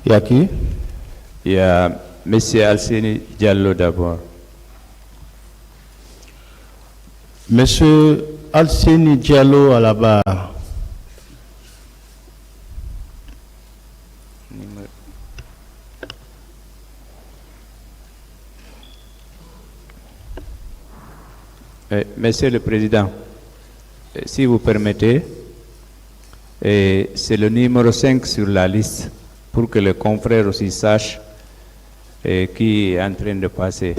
Il y a qui? Il y a M. Alseni Diallo d'abord. Monsieur Alseni Diallo à la barre. Monsieur le Président, si vous permettez, c'est le numéro 5 sur la liste pour que les confrères aussi sachent qui est en train de passer.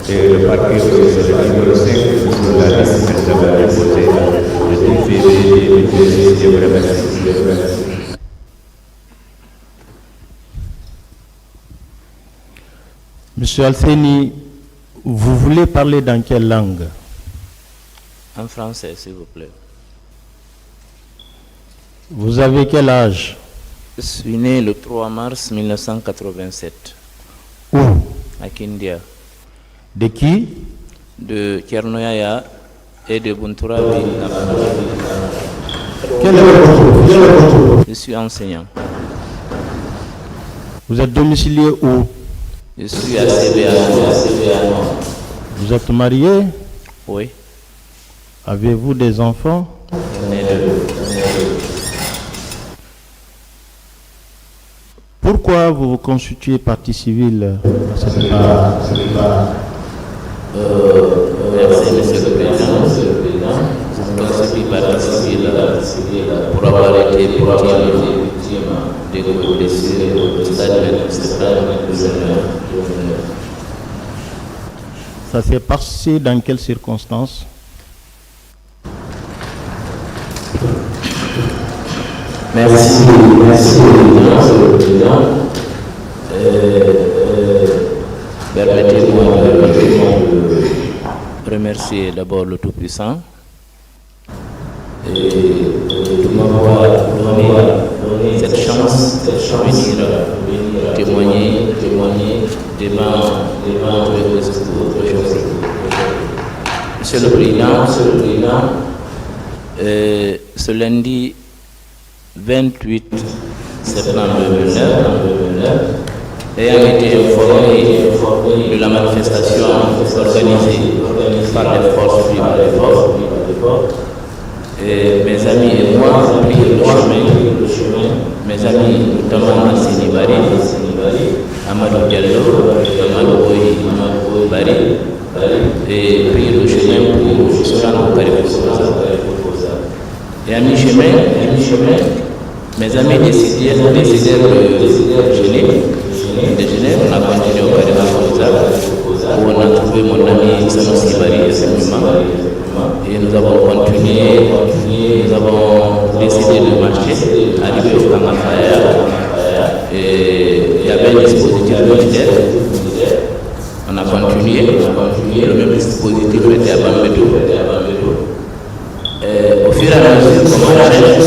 Et le parquet aussi, c'est le numéro 5 sur la liste que nous avons déposée le 10 février 2016. Je vous remercie. Monsieur Alseni, vous voulez parler dans quelle langue? En français, s'il vous plaît. Vous avez quel âge? Je suis né le 3 mars 1987. Où? À Kindia. De qui? De Tchernoyaya et de Buntura. Quel est votre nom? Je suis enseignant. Vous êtes domicilié où? Je suis à CBA. Vous êtes marié? Oui. Avez-vous des enfants? J'en ai deux. Pourquoi vous vous constituez partie civile à cette part? Merci, Monsieur le Président. Je constitue partie civile pour avoir été victime des blessures au stade de Ça s'est passé dans quelles circonstances? Merci, le Président. Permettez-moi de remercier d'abord le Tout-Puissant et de m'avoir donné cette chance de venir témoigner devant le secours aujourd'hui. Monsieur le Président, ce lundi 28 septembre 2009, ayant été informé de la manifestation organisée par les forces vives, et mes amis et moi avons pris le chemin, mes amis notamment Alseni Bari, Amadou Diallo, Amadou Bari, et pris le chemin pour se rendre au Carrefour. Et à mi-chemin, mes amis décidèrent de déjeuner. On a continué au Carrefour où on a trouvé mon ami Sanusi Bari et nous avons continué, nous avons décidé de marcher, arriver au Kangafaya et il y avait un dispositif militaire. On a continué, le même dispositif était à Bambedo. Au fur et à mesure qu'on marchait,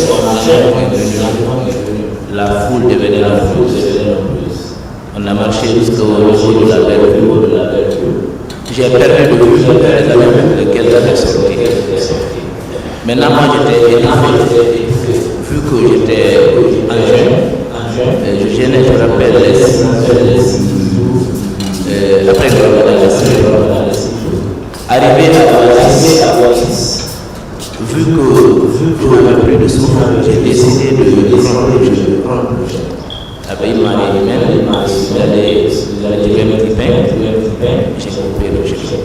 la foule devenait nombreuse. On a marché jusqu'au niveau de la belle. J'ai perdu de vue les amis lesquels j'avais sorti. Maintenant, moi j'étais étouffé, vu que j'étais en jeûne, je gênais, je rappelle les 6 après que arrivé à Bois-6, vu que je n'avais plus de souffle, j'ai décidé de prendre le jeûne. Avec Marie même, d'aller tuer un petit pain, j'ai coupé le jeûne.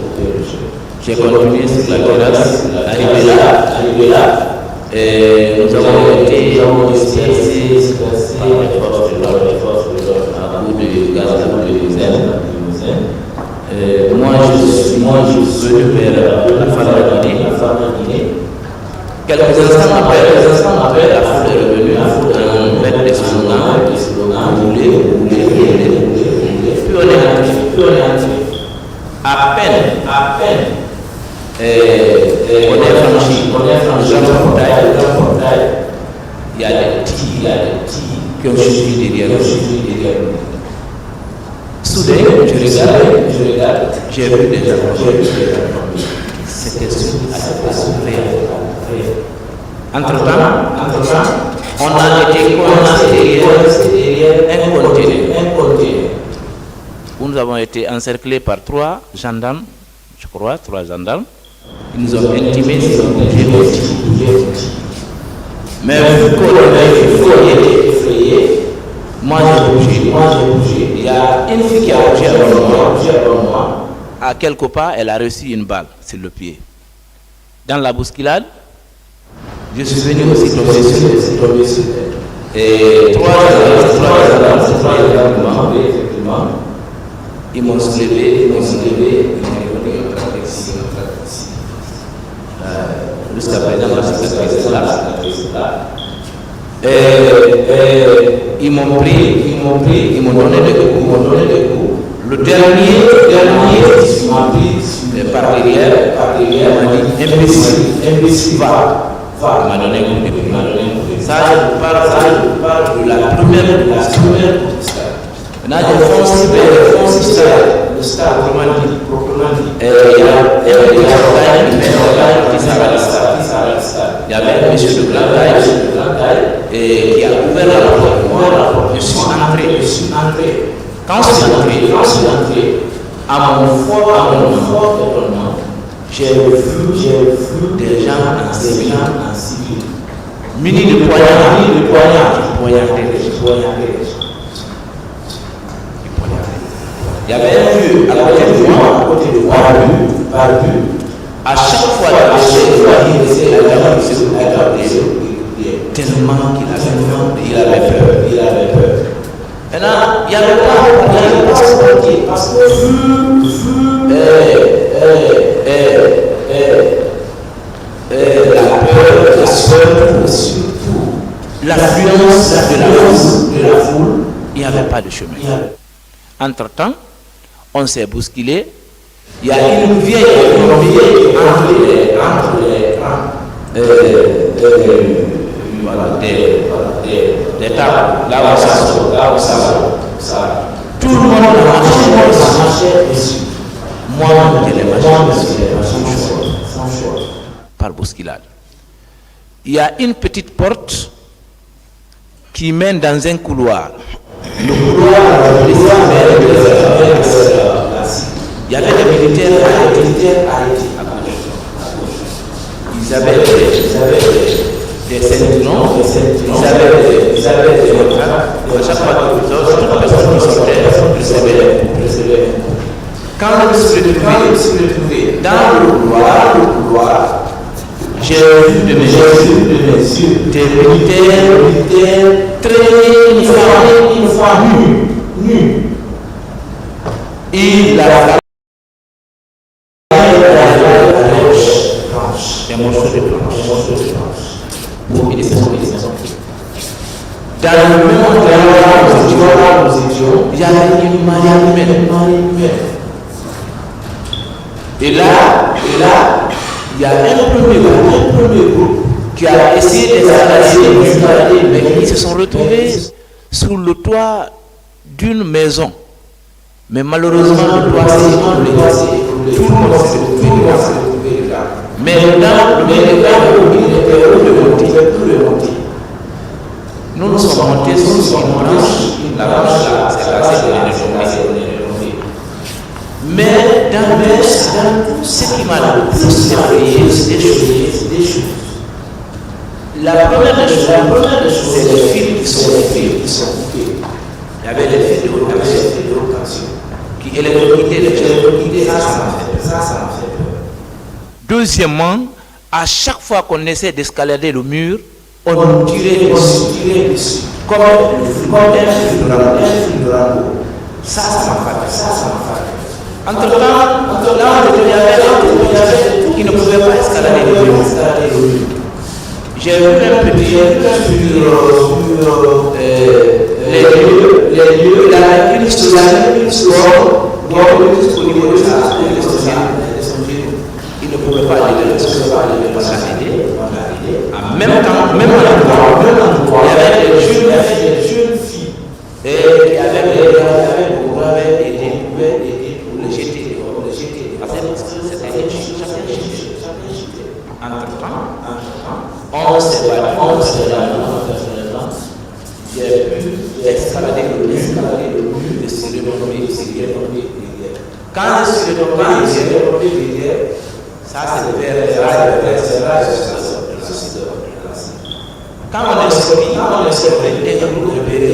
J'ai continué sur la terrasse, arrivé là, et nous avons été dispersés par les forces de l'ordre à coup de gaz lacrymogène. Moi, je suis venu vers la Pharma-Guinée. Quelques instants après, la foule est revenue avec des slogans, rouler. Puis on est entré. À peine, on est franchi le portail, il y a des petits qui ont suivi derrière nous. Soudain, je regarde, j'ai vu des gens. C'était surréel. Entre-temps, on a été coincé derrière un conteneur. nous avons été encerclés par 3 gendarmes, je crois, 3 gendarmes. Ils nous ont intimés sur le bouger. Mais vu qu'on était effrayés, moi j'ai bougé. Il y a une fille qui a bougé avant moi. À quelque part, elle a reçu une balle sur le pied. Dans la bousculade, je suis venu aussi tomber sur elle. Et 3 gendarmes, effectivement, ils m'ont soulevé, ils m'ont donné une protection. Jusqu'à présent, la cicatrice est là. Ils m'ont pris, ils m'ont donné des coups. Le dernier m'a pris par derrière, m'a dit imbécile, va. Il m'a donné un coup de pied. Ça, je parle de la première protestation. Maintenant, je fonce vers le stade proprement dit. Il y a un qui s'arrête le stade. Il y avait un monsieur de grande taille qui a ouvert la porte. Je suis entré. Quand je suis entré, à mon fort étonnement, j'ai vu des gens en civil, munis de poignards. Il y avait un vieux à côté de moi, barbu. À chaque fois qu'il essayait de garder, tellement qu'il avait peur. Maintenant, il y avait pas parce que la peur, surtout l'affluence de la foule, il n'y avait pas de chemin. Entre-temps, on s'est bousculé. Il y a une vieille entre des tables, là où ça. Tout le monde marchait dessus. Moi, je l'ai marché sans choix, par bousculade. Il y a une petite porte qui mène dans un couloir. Le couloir, il y avait des militaires arrêtés à gauche. Ils avaient des ceintures, ils avaient des contrats. À chaque fois que toute personne qui sortait recevait. Quand je me suis retrouvé dans le couloir, j'ai vu de mes yeux des militaires très une fois nus. Et la des morceaux de planche. Dans le même endroit où nous étions, il y avait une marée humaine. Et là, il y a un premier groupe qui a essayé d'escalader, mais ils se sont retrouvés sous le toit d'une maison. Mais malheureusement, le toit s'est écroulé. Tout le monde s'est retrouvé là. Mais dans le il ne pouvait plus remonter. Nous nous sommes montés sur une branche, la branche là, c'est cassé, on est remonté. Mais dans tout ce qui m'a le plus effrayé, c'est des choses. La première des choses, c'est les fils qui sont coupés. Il y avait des fils de haute tension qui électrocutaient les gens. Ça m'a fait peur. Deuxièmement, à chaque fois qu'on essaie d'escalader le mur, on nous tirait dessus. Comme un fil de Rambo. Ça m'a fait. Entre-temps, là il y avait tout qui ne pouvait pas escalader le mur. J'ai vu un petit sur les lieux, il a une score au niveau de son il ne pouvait pas aller on l'a aidé. En même temps, même endroit, il y avait des jeunes filles et qui avaient aidé pour les jeter. Parce que c'était une chute. Entre-temps, on s'est battu. J'ai j'ai pu escalader le mur et surmonter les rivières. Quand je suis retombé les rivières, ça c'est vers les rails de la cité. Quand on est sorti, il y a un groupe de bébés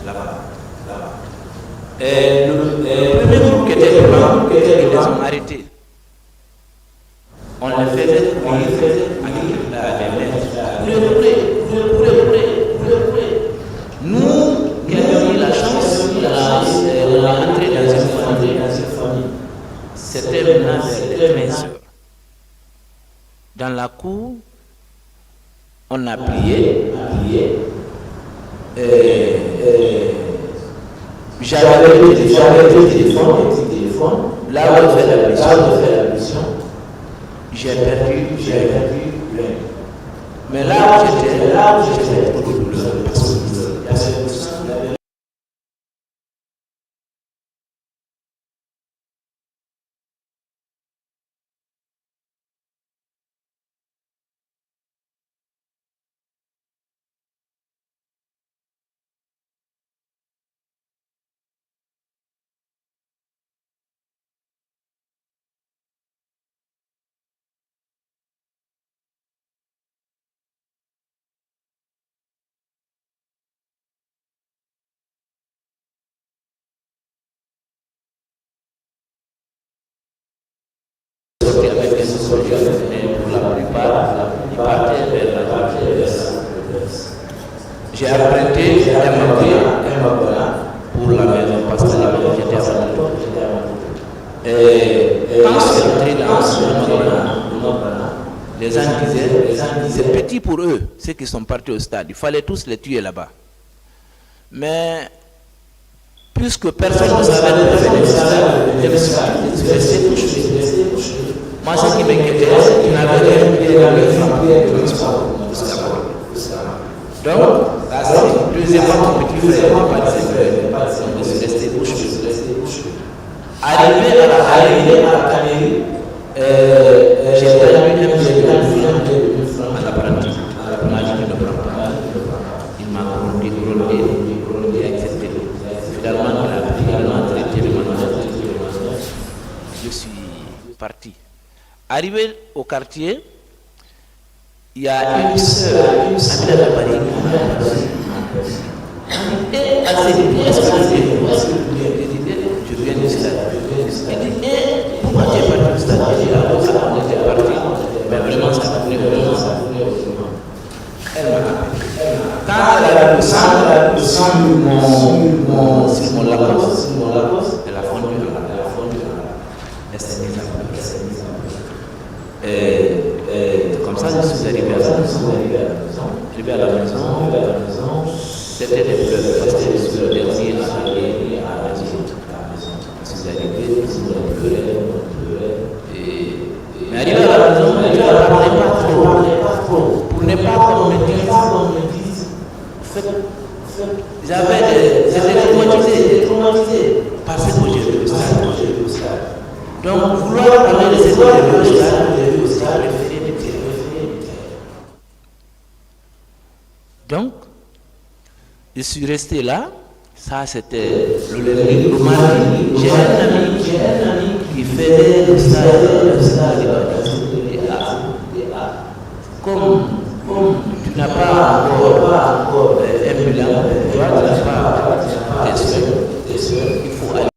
là-bas. Et le premier groupe qui était devant, ils les ont arrêtés. On les faisait courir avec les maîtres. Nous, qui avons eu la chance, on est entré dans une famille. C'était maintenant vers les 15 heures. Dans la cour, on a prié. J'avais le téléphone. Là où on fait la mission, j'ai perdu l'œil. Mais là où j'étais pour le douleur, avec les soldiers, mais pour la plupart, ils partaient vers l'est. J'ai emprunté un mapin pour la maison parce que j'étais à Saint-Paul. Et quand je suis entré dans le Mapana, les gens disaient, c'est petit pour eux, ceux qui sont partis au stade. Il fallait tous les tuer là-bas. Mais puisque personne ne savait de faire le stade, je suis resté couché. Moi, ce qui m'inquiétait, c'est qu'il n'avait rien de dans le front. Donc, là, c'est deuxièmement, mon petit frère n'est pas de je suis resté couché. Arrivé à la Camérie, j'ai perdu un peu à l'apprenti. On m'a dit qu'il ne prend pas. Il m'a grondé, etc. Finalement, il a pris, il m'a traité de manuel. Je suis parti. Arrivé au quartier, il y a une sœur, Amina Dabari, et elle s'est dit, est-ce que je viens du stade? Elle dit, pourquoi tu es parti du stade? Elle dit, on était parti, mais vraiment ça tournait vraiment. Elle m'a appelé. Quand elle a le sang sur mon Lacoste, elle a fondu. Elle s'est mise à pleurer. Comme ça, je suis arrivé à la maison. Arrivé à la maison, c'était des pleurs parce que je suis le dernier arrivé à la maison. Je suis arrivé, je pleurais. Mais arrivé à la maison, je ne parlais pas trop. Pour ne pas qu'on me dise. J'étais traumatisé parce que j'ai vu le stade. Donc, vouloir parler de cette j'ai vu au stade, préféré me taire. Donc, je suis resté là. Ça, c'était le mardi. J'ai un ami qui faisait le stade. Comme tu n'as pas encore un bilan, tu n'as pas tes soeurs, il faut aller.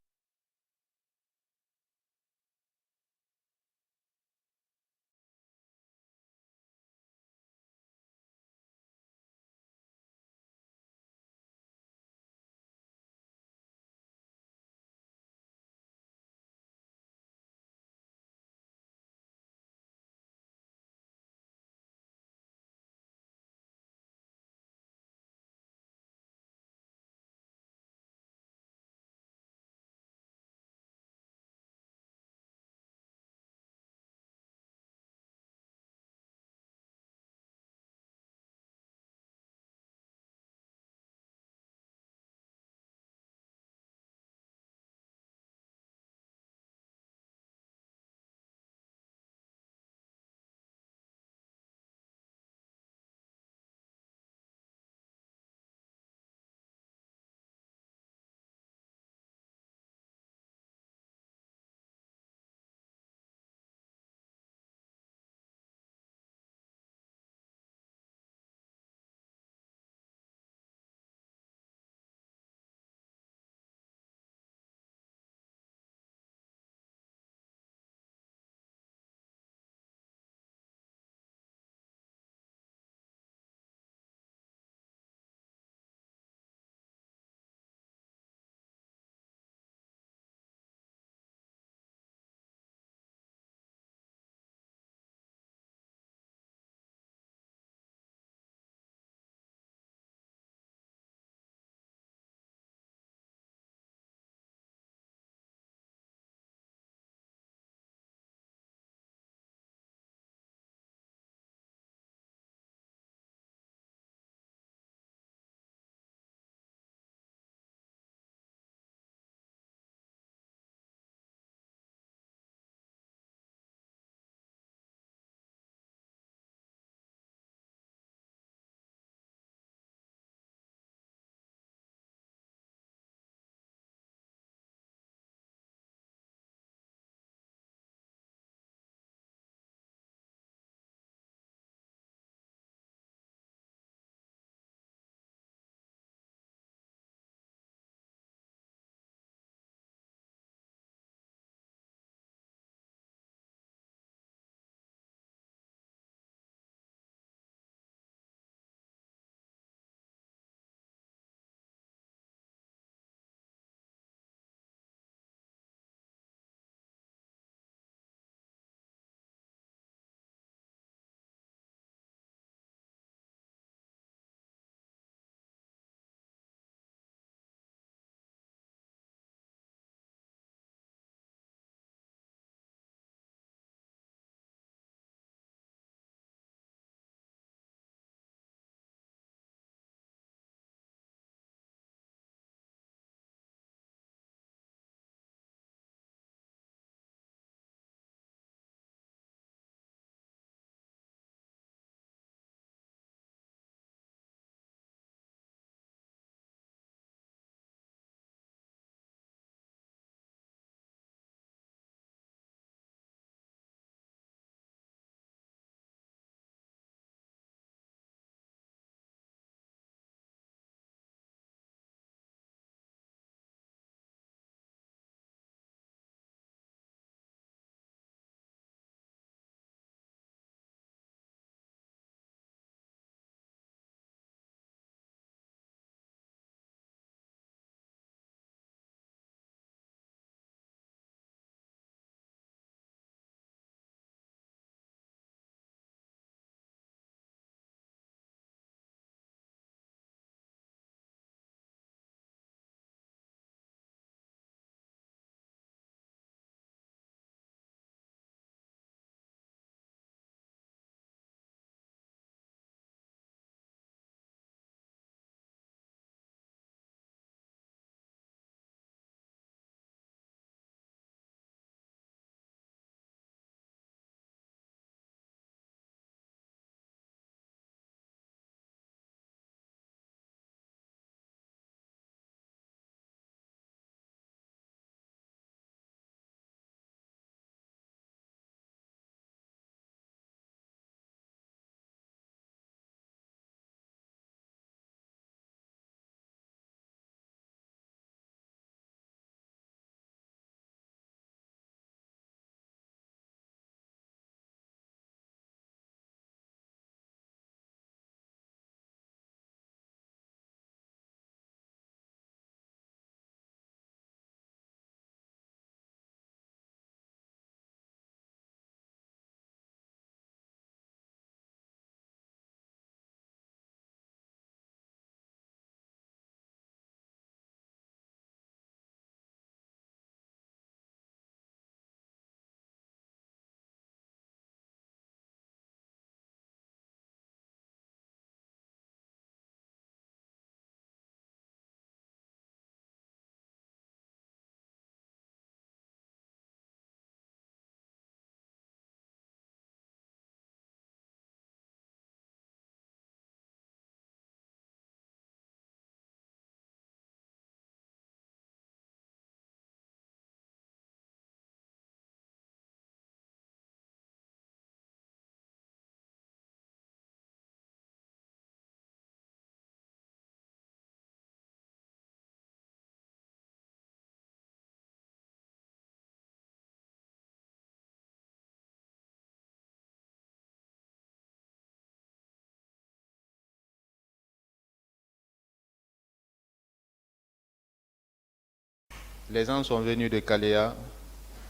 les gens sont venus de Kalea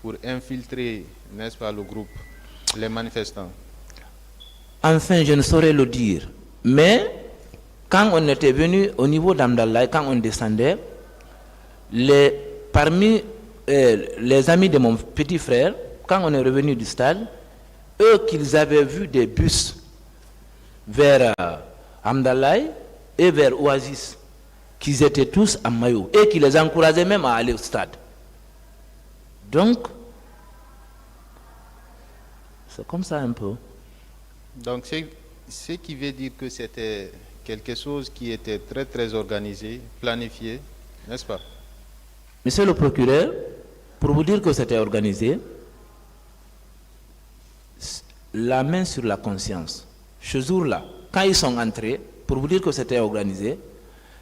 pour infiltrer, n'est-ce pas, le groupe, les manifestants. Enfin, je ne saurais le dire. Mais quand on était venu au niveau d'Amdallah, quand on descendait, parmi les amis de mon petit frère, quand on est revenu du stade, eux qu'ils avaient vu des bus vers Amdallah et vers Oasis, qu'ils étaient tous en maillot et qui les encourageaient même à aller au stade. Donc, c'est comme ça un peu. Donc, ce qui veut dire que c'était quelque chose qui était très, très organisé, planifié, n'est-ce pas? Monsieur le procureur, pour vous dire que c'était organisé, la main sur la conscience, ce jour-là, quand ils sont entrés, pour vous dire que c'était organisé,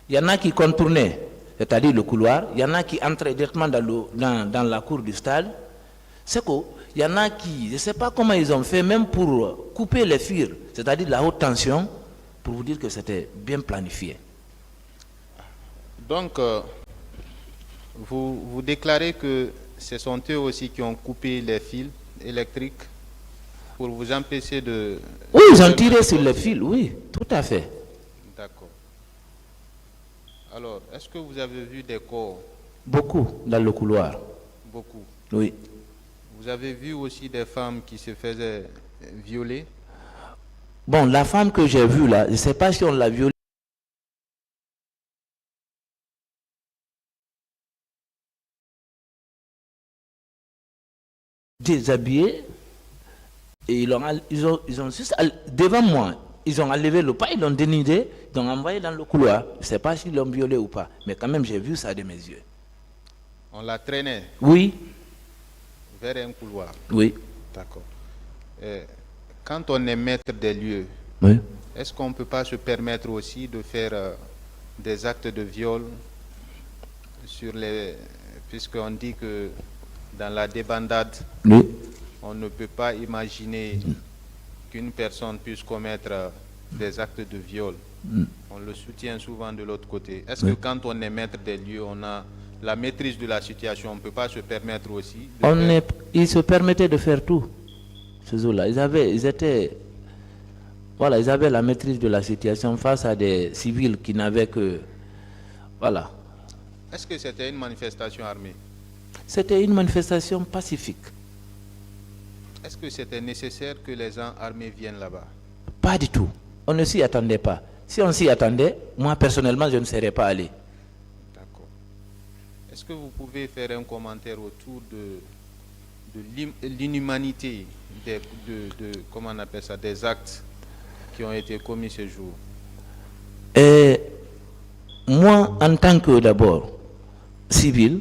il y en a qui contournaient, c'est-à-dire le couloir, il y en a qui entraient directement dans la cour du stade. C'est qu'il y en a qui, je ne sais pas comment ils ont fait, même pour couper les fils, c'est-à-dire la haute tension, pour vous dire que c'était bien planifié. Donc, vous déclarez que ce sont eux aussi qui ont coupé les fils électriques pour vous empêcher de... Oui, ils ont tiré sur les fils, oui, tout à fait. D'accord. Alors, est-ce que vous avez vu des corps? Beaucoup dans le couloir. Beaucoup. Oui. Vous avez vu aussi des femmes qui se faisaient violer? Bon, la femme que j'ai vue là, je ne sais pas si on l'a violée. Déshabillée. Et ils ont juste, devant moi, ils ont enlevé le pas, ils l'ont dénudé, ils l'ont envoyé dans le couloir. Je ne sais pas s'ils l'ont violé ou pas, mais quand même j'ai vu ça de mes yeux. On la traînait? Oui. Vers un couloir? Oui. D'accord. Quand on est maître des lieux, Oui. est-ce qu'on ne peut pas se permettre aussi de faire des actes de viol sur les... Puisqu'on dit que dans la débandade, Oui. on ne peut pas imaginer qu'une personne puisse commettre des actes de viol. On le soutient souvent de l'autre côté. Est-ce que quand on est maître des lieux, on a la maîtrise de la situation, on ne peut pas se permettre aussi de Ils se permettaient de faire tout, ces eaux-là. Ils avaient la maîtrise de la situation face à des civils qui n'avaient que... Voilà. Est-ce que c'était une manifestation armée? C'était une manifestation pacifique. Est-ce que c'était nécessaire que les gens armés viennent là-bas? Pas du tout. On ne s'y attendait pas. Si on s'y attendait, moi personnellement, je ne serais pas allé. D'accord. Est-ce que vous pouvez faire un commentaire autour de l'inhumanité comment on appelle ça, des actes qui ont été commis ce jour? Et moi, en tant que d'abord civil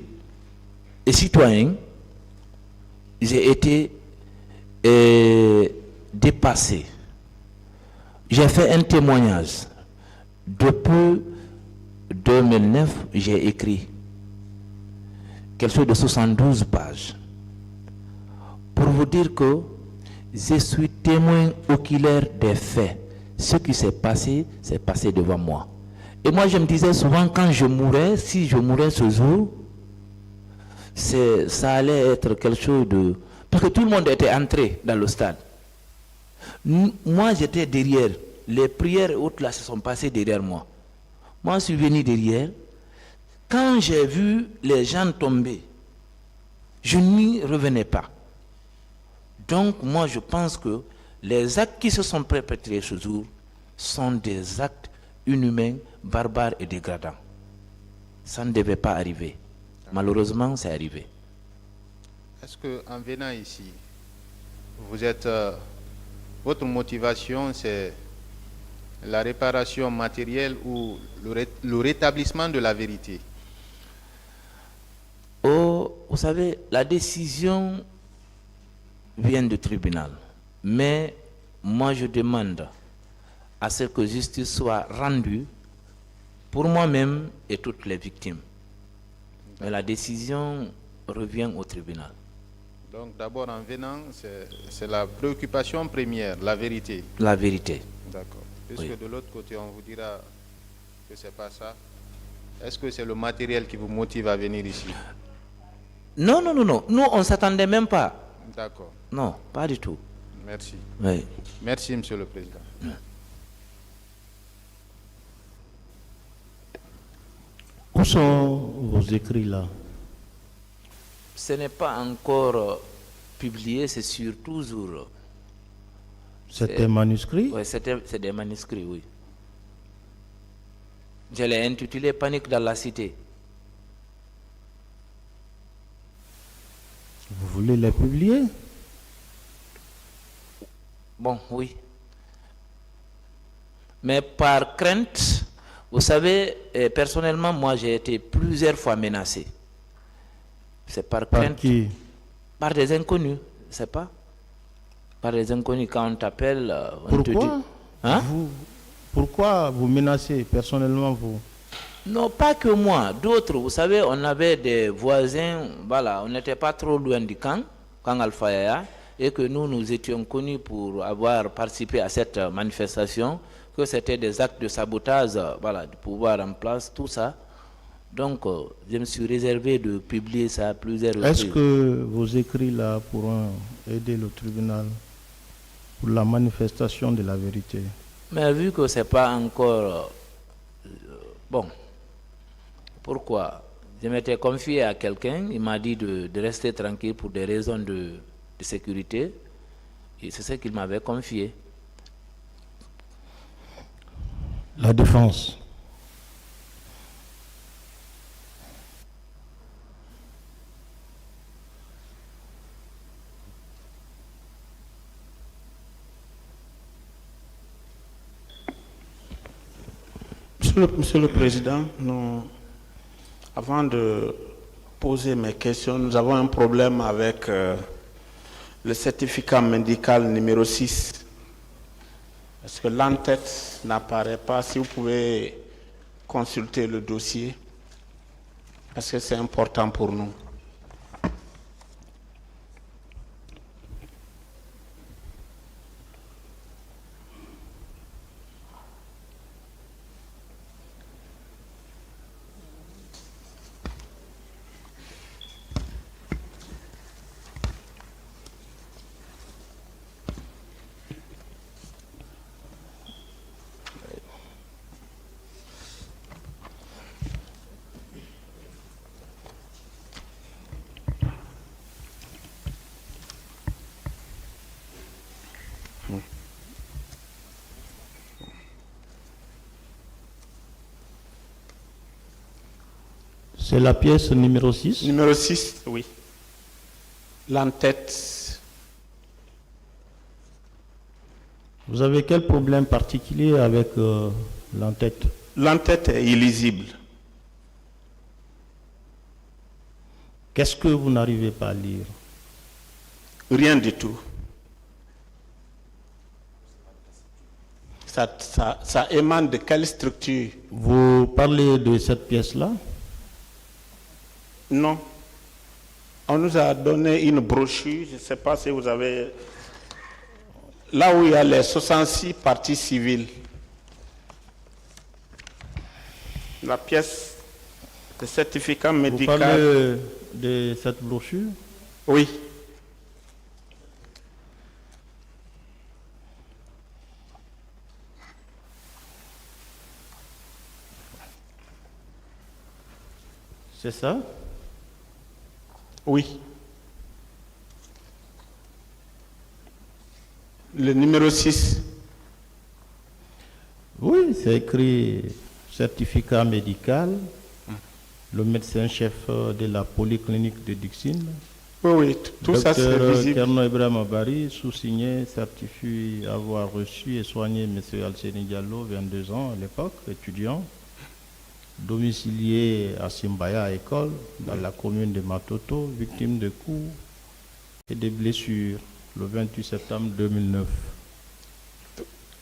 et citoyen, j'ai été dépassé. J'ai fait un témoignage. Depuis 2009, j'ai écrit quelque chose de 72 pages pour vous dire que je suis témoin oculaire des faits. Ce qui s'est passé devant moi. Et moi, je me disais souvent, quand je mourrais, si je mourais ce jour, ça allait être quelque chose de... Parce que tout le monde était entré dans le stade. Moi, j'étais derrière. Les prières et autres là se sont passées derrière moi. Moi, je suis venu derrière. Quand j'ai vu les gens tomber, je n'y revenais pas. Donc, moi, je pense que les actes qui se sont perpétrés ce jour sont des actes inhumains, barbares et dégradants. Ça ne devait pas arriver. Malheureusement, c'est arrivé. Est-ce qu'en venant ici, votre motivation, c'est la réparation matérielle ou le rétablissement de la vérité? Oh, vous savez, la décision vient du tribunal. Mais moi, je demande à ce que justice soit rendue pour moi-même et toutes les victimes. Mais la décision revient au tribunal. Donc d'abord, en venant, c'est la préoccupation première, la vérité. La vérité. D'accord. Puisque Oui. de l'autre côté, on vous dira que ce n'est pas ça. Est-ce que c'est le matériel qui vous motive à venir ici? Non. Nous, on ne s'attendait même pas. D'accord. Non, pas du tout. Merci. Oui. Merci, Monsieur le Président. Où sont vos écrits là? Ce n'est pas encore publié, c'est sur toujours. C'est un manuscrit? Oui, c'est des manuscrits, oui. Je l'ai intitulé Panique dans la cité. Vous voulez les publier? Bon, oui. Mais par crainte, vous savez, personnellement, moi j'ai été plusieurs fois menacé. C'est par crainte. Par qui? Par des inconnus, c'est pas? Par des inconnus, quand on t'appelle, on te dit. Pourquoi? Hein? Pourquoi vous menacez personnellement vous? Non, pas que moi, d'autres. Vous savez, on avait des voisins, voilà, on n'était pas trop loin du camp Alpha Yaya, et que nous étions connus pour avoir participé à cette manifestation, que c'était des actes de sabotage, voilà, du pouvoir en place, tout ça. Donc, je me suis réservé de publier ça à plusieurs reprises. Est-ce que vos écrits là pourront aider le tribunal pour la manifestation de la vérité? Mais vu que c'est pas encore... bon, pourquoi? Je m'étais confié à quelqu'un, il m'a dit de rester tranquille pour des raisons de sécurité, et c'est ce qu'il m'avait confié. La défense. Monsieur le Président, avant de poser mes questions, nous avons un problème avec le certificat médical numéro 6. Parce que l'entête n'apparaît pas. Si vous pouvez consulter le dossier, parce que c'est important pour nous. C'est la pièce numéro 6? Numéro 6, oui. L'entête. Vous avez quel problème particulier avec l'entête? L'entête est illisible. Qu'est-ce que vous n'arrivez pas à lire? Rien du tout. Ça émane de quelle structure? Vous parlez de cette pièce-là? Non. On nous a donné une brochure, je ne sais pas si vous avez... Là où il y a les 66 parties civiles. La pièce de certificat médical... Vous parlez de cette brochure? Oui. C'est ça? Oui. Le numéro 6. Oui, c'est écrit certificat médical, le médecin-chef de la polyclinique de Dixine. Oui, tout ça c'est Docteur visible. Kerno Ibrahim Abari, sous-signé, certifie avoir reçu et soigné M. Alceni Diallo, 22 ans à l'époque, étudiant, domicilié à Simbaya École, dans la commune de Matoto, victime de coups et de blessures le 28 septembre 2009.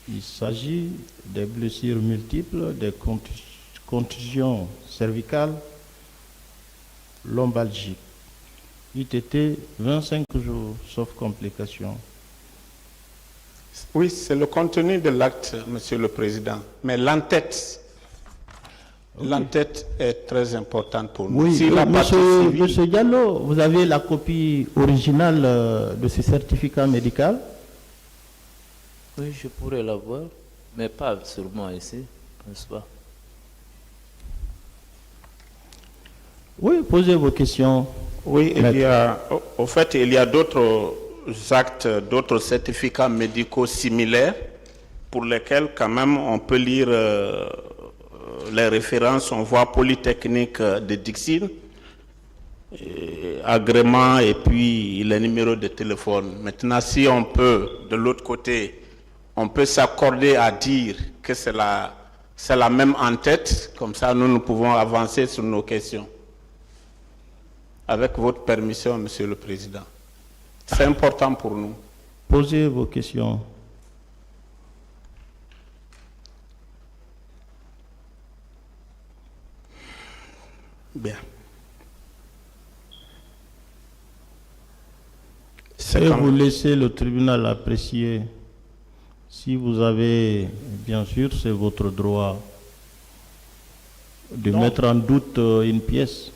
Il s'agit des blessures multiples, des contusions cervicales, lombalgiques. ITT 25 jours, sauf complications. Oui, c'est le contenu de l'acte, Monsieur le Président. Mais l'entête... L'entête est très importante pour nous. Oui, Si la partie civile- monsieur Diallo, vous avez la copie originale de ce certificat médical? Oui, je pourrais l'avoir, mais pas sur moi ici, n'est-ce pas? Oui, posez vos questions. Oui, Maître. au fait, il y a d'autres actes, d'autres certificats médicaux similaires pour lesquels quand même on peut lire les références, on voit Polytechnique de Dixine, agrément et puis les numéros de téléphone. Maintenant, si on peut, de l'autre côté, on peut s'accorder à dire que c'est la même en-tête, comme ça nous pouvons avancer sur nos questions. Avec votre permission, Monsieur le Président. C'est important pour nous. Posez vos questions. Bien. Et vous laissez le tribunal apprécier. Si vous avez, bien sûr, c'est votre droit de mettre en doute une pièce,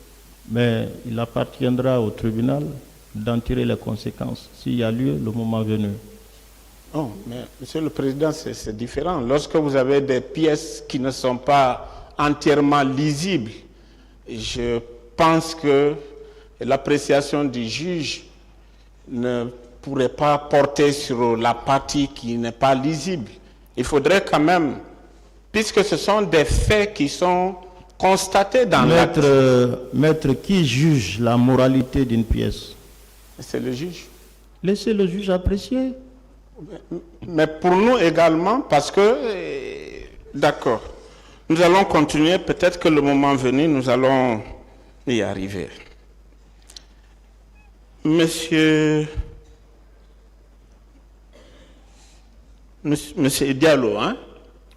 mais il appartiendra au tribunal d'en tirer les conséquences, s'il y a lieu, le moment venu. Non, mais Monsieur le Président, c'est différent. Lorsque vous avez des pièces qui ne sont pas entièrement lisibles, je pense que l'appréciation du juge ne pourrait pas porter sur la partie qui n'est pas lisible. Il faudrait quand même, puisque ce sont des faits qui sont constatés dans l'acte. Maître, qui juge la moralité d'une pièce? C'est le juge. Laissez le juge apprécier. Mais pour nous également, parce que, d'accord, nous allons continuer, peut-être que le moment venu, nous allons y arriver. Monsieur Diallo, hein?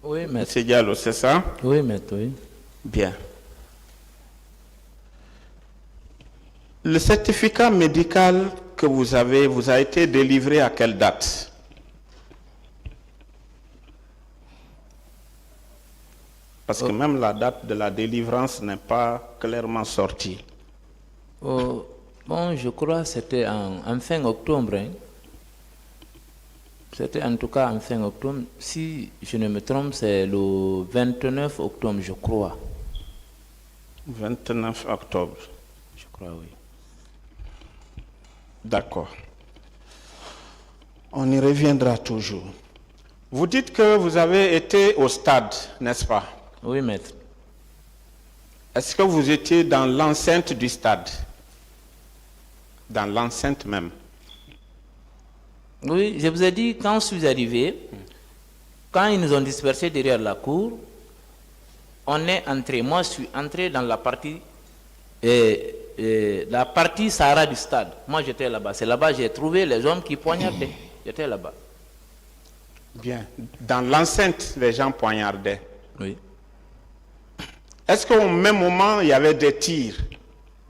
Oui, maître. Monsieur Diallo, c'est ça? Oui, maître, oui. Bien. Le certificat médical que vous avez vous a été délivré à quelle date? Parce que même la date de la délivrance n'est pas clairement sortie. Bon, je crois que c'était en fin octobre. Hein. C'était en tout cas en fin octobre. Si je ne me trompe, c'est le 29 octobre, je crois. 29 octobre. Je crois, oui. D'accord. On y reviendra toujours. Vous dites que vous avez été au stade, n'est-ce pas? Oui, maître. Est-ce que vous étiez dans l'enceinte du stade? Dans l'enceinte même? Oui, je vous ai dit, quand je suis arrivé, quand ils nous ont dispersés derrière la cour, on est entré. Moi, je suis entré dans la partie Sahara du stade. Moi, j'étais là-bas. C'est là-bas que j'ai trouvé les hommes qui poignardaient. J'étais là-bas. Bien. Dans l'enceinte, les gens poignardaient. Oui. Est-ce qu'au même moment, il y avait des tirs?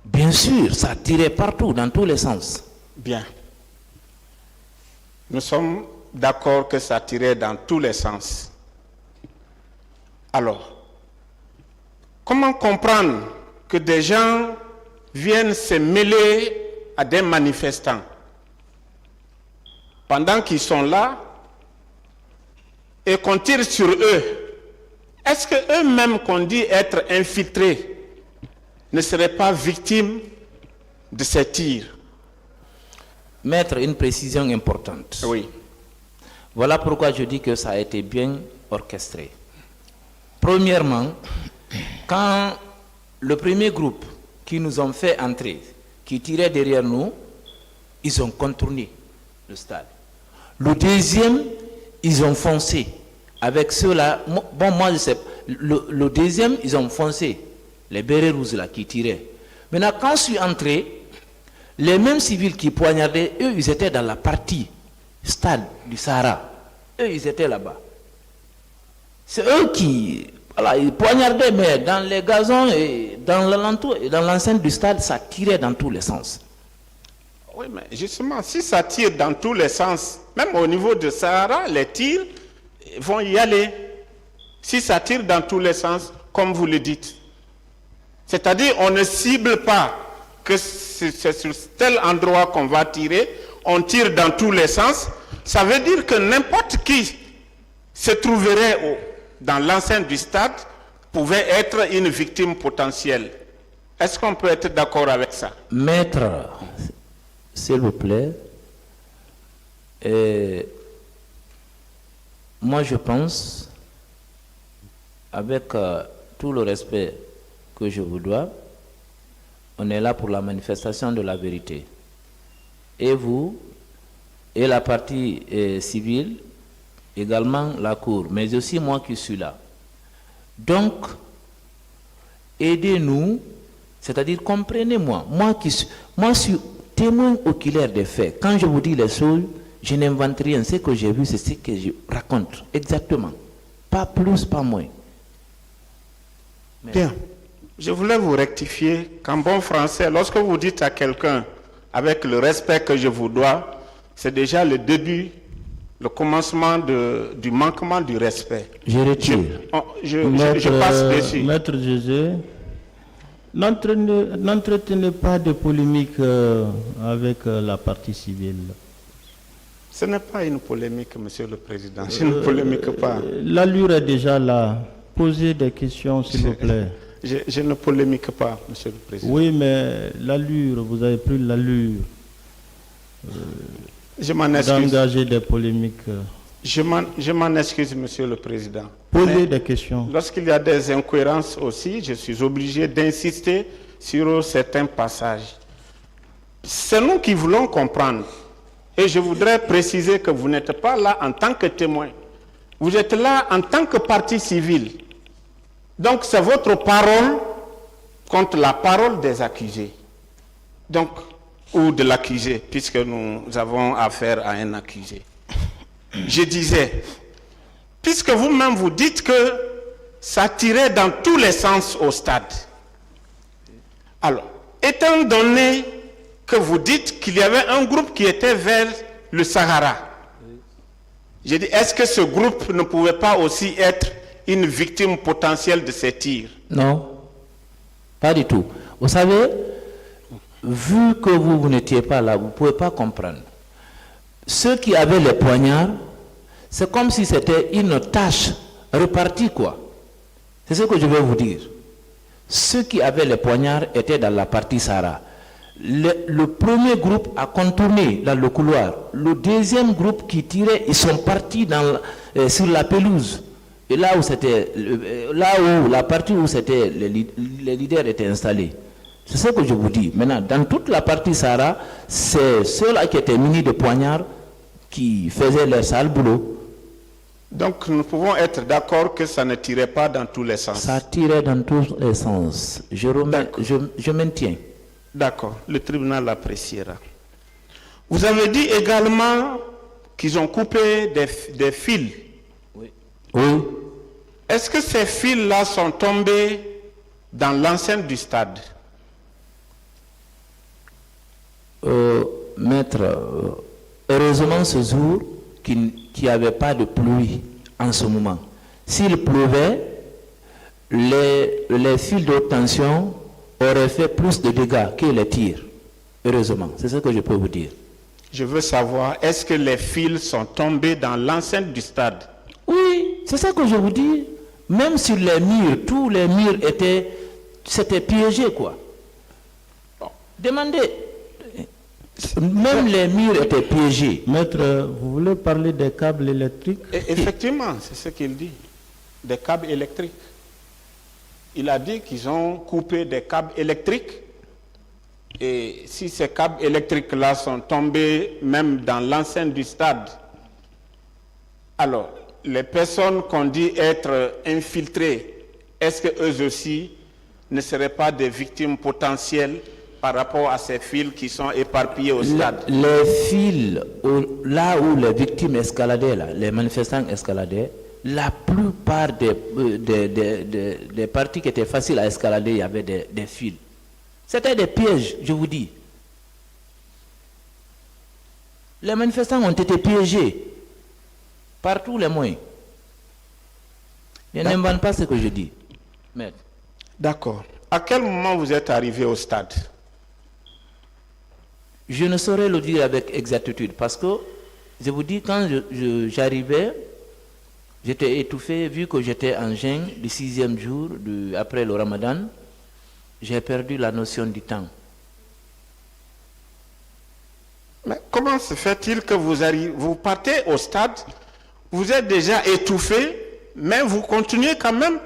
Bien sûr, ça tirait partout, dans tous les sens. Bien. Nous sommes d'accord que ça tirait dans tous les sens. Alors, comment comprendre que des gens viennent se mêler à des manifestants pendant qu'ils sont là et qu'on tire sur eux? Est-ce qu'eux-mêmes qu'on dit être infiltrés ne seraient pas victimes de ces tirs? Maître, une précision importante. Oui. Voilà pourquoi je dis que ça a été bien orchestré. Premièrement, quand le premier groupe qui nous ont fait entrer, qui tirait derrière nous, ils ont contourné le stade. Le deuxième, ils ont foncé avec ceux-là. Bon, moi je sais, le deuxième, ils ont foncé, les bérets rouges là qui tiraient. Maintenant, quand je suis entré, les mêmes civils qui poignardaient, eux, ils étaient dans la partie stade du Sahara. Eux, ils étaient là-bas. C'est eux qui, voilà, ils poignardaient, mais dans les gazons et dans l'alentour et dans l'enceinte du stade, ça tirait dans tous les sens. Oui, mais justement, si ça tire dans tous les sens, même au niveau de Sahara, les tirs vont y aller. Si ça tire dans tous les sens, comme vous le dites. C'est-à-dire, on ne cible pas que c'est sur tel endroit qu'on va tirer, on tire dans tous les sens. Ça veut dire que n'importe qui se trouverait dans l'enceinte du stade pouvait être une victime potentielle. Est-ce qu'on peut être d'accord avec ça? Maître, s'il vous plaît, moi je pense, avec tout le respect que je vous dois, on est là pour la manifestation de la vérité. Et vous, et la partie civile, également la Cour, mais aussi moi qui suis là. Donc, aidez-nous, c'est-à-dire comprenez-moi. Moi je suis témoin oculaire des faits. Quand je vous dis les choses, je n'invente rien. Ce que j'ai vu, c'est ce que je raconte. Exactement. Pas plus, pas moins. Bien. Je voulais vous rectifier qu'en bon français, lorsque vous dites à quelqu'un, avec le respect que je vous dois, c'est déjà le début, le commencement du manquement du respect. Je retire. Je passe dessus. Maître Gégé, n'entretenez pas de polémique avec la partie civile. Ce n'est pas une polémique, Monsieur le Président. Je ne polémique pas. L'allure est déjà là. Posez des questions, s'il vous plaît. Je ne polémique pas, Monsieur le Président. Oui, mais l'allure, vous avez pris l'allure d'engager des polémiques. Je m'en excuse, Monsieur le Président. Posez des questions. Lorsqu'il y a des incohérences aussi, je suis obligé d'insister sur certains passages. C'est nous qui voulons comprendre. Et je voudrais préciser que vous n'êtes pas là en tant que témoin. Vous êtes là en tant que partie civile. Donc c'est votre parole contre la parole des accusés. Donc, ou de l'accusé, puisque nous avons affaire à un accusé. Je disais, puisque vous-même vous dites que ça tirait dans tous les sens au stade. Alors, étant donné que vous dites qu'il y avait un groupe qui était vers le Sahara, j'ai dit, est-ce que ce groupe ne pouvait pas aussi être une victime potentielle de ces tirs? Non, pas du tout. Vous savez, vu que vous n'étiez pas là, vous ne pouvez pas comprendre. Ceux qui avaient les poignards, c'est comme si c'était une tâche repartie, quoi. C'est ce que je vais vous dire. Ceux qui avaient les poignards étaient dans la partie Sahara. Le premier groupe a contourné dans le couloir. Le deuxième groupe qui tirait, ils sont partis sur la pelouse. Et là où la partie où les leaders étaient installés. C'est ce que je vous dis. Maintenant, dans toute la partie Sahara, c'est ceux-là qui étaient munis de poignards qui faisaient leur sale boulot. Donc nous pouvons être d'accord que ça ne tirait pas dans tous les sens. Ça tirait dans tous les sens. Je maintiens. D'accord, le tribunal l'appréciera. Vous avez dit également qu'ils ont coupé des fils. Oui. Est-ce que ces fils-là sont tombés dans l'enceinte du stade? Maître, heureusement ce jour qu'il n'y avait pas de pluie en ce moment. S'il pleuvait, les fils de haute tension auraient fait plus de dégâts que les tirs. Heureusement, c'est ce que je peux vous dire. Je veux savoir, est-ce que les fils sont tombés dans l'enceinte du stade? Oui, c'est ça que je vous dis. Même sur les murs, tous les murs c'était piégé, quoi. Demandez. Même les murs étaient piégés. Maître, vous voulez parler des câbles électriques? Effectivement, c'est ce qu'il dit. Des câbles électriques. Il a dit qu'ils ont coupé des câbles électriques. Et si ces câbles électriques-là sont tombés même dans l'enceinte du stade, alors, les personnes qu'on dit être infiltrées, est-ce qu'eux aussi ne seraient pas des victimes potentielles par rapport à ces fils qui sont éparpillés au stade? Les fils, là où les victimes escaladaient, là, les manifestants escaladaient, la plupart des parties qui étaient faciles à escalader, il y avait des fils. C'était des pièges, je vous dis. Les manifestants ont été piégés par tous les moyens. Je n'invente pas ce que je dis. D'accord. À quel moment vous êtes arrivé au stade? Je ne saurais le dire avec exactitude parce que, je vous dis, quand j'arrivais, j'étais étouffé, vu que j'étais en jeûne du 6e jour après le Ramadan, j'ai perdu la notion du temps. Mais comment se fait-il que vous partez au stade, vous êtes déjà étouffé, mais vous continuez quand même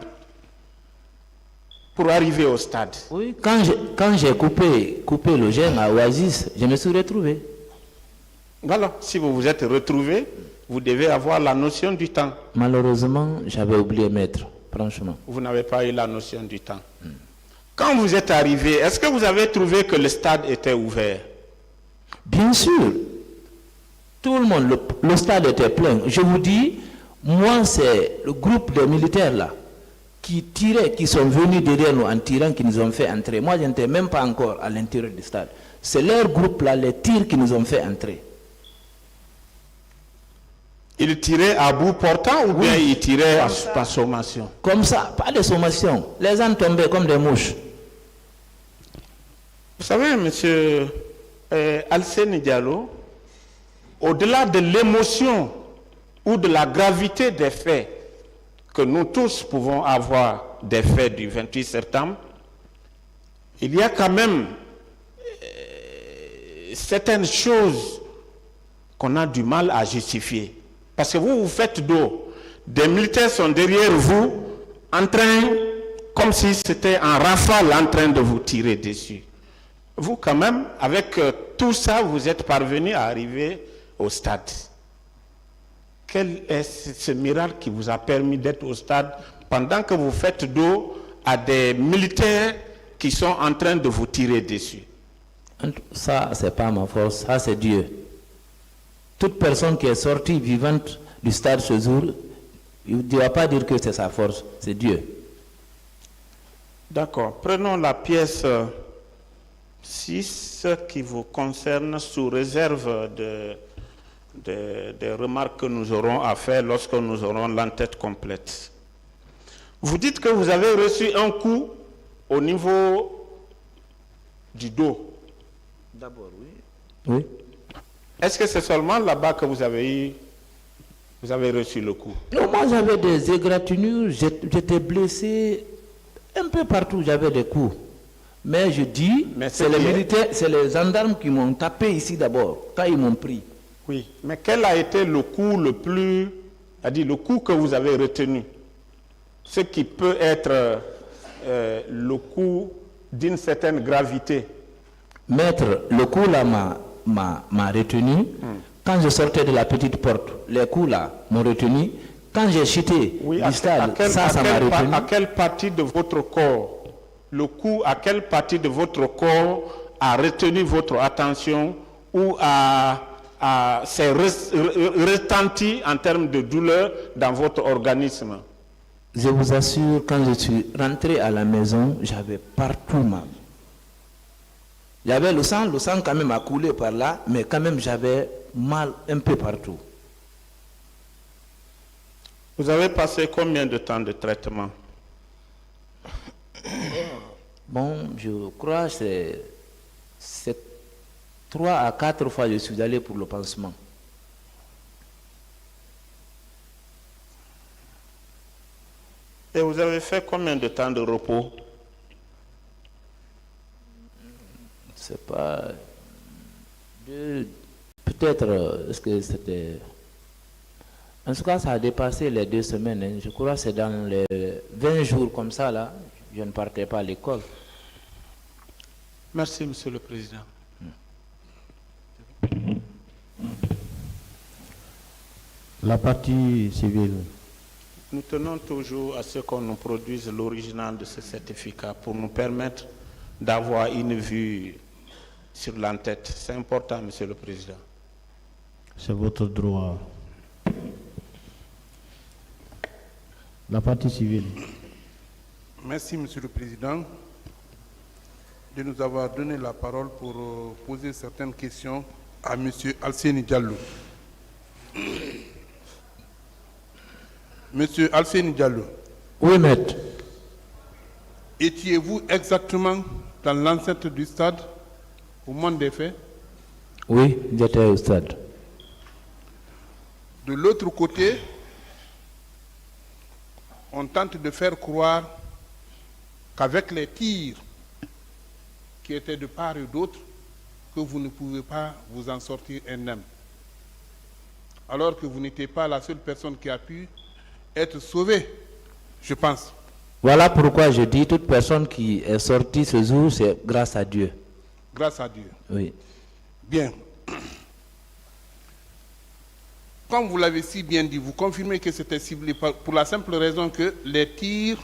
pour arriver au stade? Oui, quand j'ai coupé le jeûne à Oasis, je me suis retrouvé. Voilà, si vous vous êtes retrouvé, vous devez avoir la notion du temps. Malheureusement, j'avais oublié maître, franchement. Vous n'avez pas eu la notion du temps. Quand vous êtes arrivé, est-ce que vous avez trouvé que le stade était ouvert? Bien sûr. Tout le monde, le stade était plein. Je vous dis, moi, c'est le groupe de militaires là, qui tiraient, qui sont venus derrière nous en tirant, qui nous ont fait entrer. Moi, je n'étais même pas encore à l'intérieur du stade. C'est leur groupe là, les tirs qui nous ont fait entrer. Ils tiraient à bout portant ou bien ils tiraient par sommation? Comme ça, pas de sommation. Les gens tombaient comme des mouches. Vous savez, monsieur Alseni Diallo, au-delà de l'émotion ou de la gravité des faits, que nous tous pouvons avoir des faits du 28 septembre, il y a quand même certaines choses qu'on a du mal à justifier. Parce que vous faites dos. Des militaires sont derrière vous, en train, comme si c'était en rafale, en train de vous tirer dessus. Vous, quand même, avec tout ça, vous êtes parvenu à arriver au stade. Quel est ce miracle qui vous a permis d'être au stade pendant que vous faites dos à des militaires qui sont en train de vous tirer dessus? Ça, c'est pas ma force, ça c'est Dieu. Toute personne qui est sortie vivante du stade ce jour, il ne doit pas dire que c'est sa force, c'est Dieu. D'accord. Prenons la pièce 6 qui vous concerne sous réserve des remarques que nous aurons à faire lorsque nous aurons l'entête complète. Vous dites que vous avez reçu un coup au niveau du dos. D'abord, oui. Oui. Est-ce que c'est seulement là-bas que vous avez reçu le coup? Non, moi j'avais des égratignures, j'étais blessé un peu partout, j'avais des coups. Mais je dis, c'est les militaires, c'est les gendarmes qui m'ont tapé ici d'abord, quand ils m'ont pris. Oui, mais quel a été le coup le plus, c'est-à-dire le coup que vous avez retenu? Ce qui peut être le coup d'une certaine gravité. Maître, le coup là m'a retenu. Quand je sortais de la petite porte, les coups là m'ont retenu. Quand j'ai chuté du stade, ça m'a retenu. À quelle partie de votre corps, le coup, à quelle partie de votre corps a retenu votre attention ou s'est retenti en termes de douleur dans votre organisme? Je vous assure, quand je suis rentré à la maison, j'avais partout mal. J'avais le sang quand même a coulé par là, mais quand même j'avais mal un peu partout. Vous avez passé combien de temps de traitement? Bon, je crois que c'est 3 à 4 fois que je suis allé pour le pansement. Et vous avez fait combien de temps de repos? C'est pas... Peut-être, est-ce que c'était... En tout cas, ça a dépassé les 2 semaines. Hein. Je crois que c'est dans les 20 jours comme ça, là, je ne partais pas à l'école. Merci, Monsieur le Président. La partie civile. Nous tenons toujours à ce qu'on nous produise l'original de ce certificat pour nous permettre d'avoir une vue sur l'entête. C'est important, Monsieur le Président. C'est votre droit. La partie civile. Merci, Monsieur le Président, de nous avoir donné la parole pour poser certaines questions à Monsieur Alseni Diallo. Monsieur Alseni Diallo. Oui, maître. Étiez-vous exactement dans l'enceinte du stade au moment des faits? Oui, j'étais au stade. De l'autre côté, on tente de faire croire qu'avec les tirs qui étaient de part et d'autre, que vous ne pouvez pas vous en sortir indemne. Alors que vous n'étiez pas la seule personne qui a pu être sauvée, je pense. Voilà pourquoi je dis toute personne qui est sortie ce jour, c'est grâce à Dieu. Grâce à Dieu. Oui. Bien. Comme vous l'avez si bien dit, vous confirmez que c'était ciblé pour la simple raison que les tirs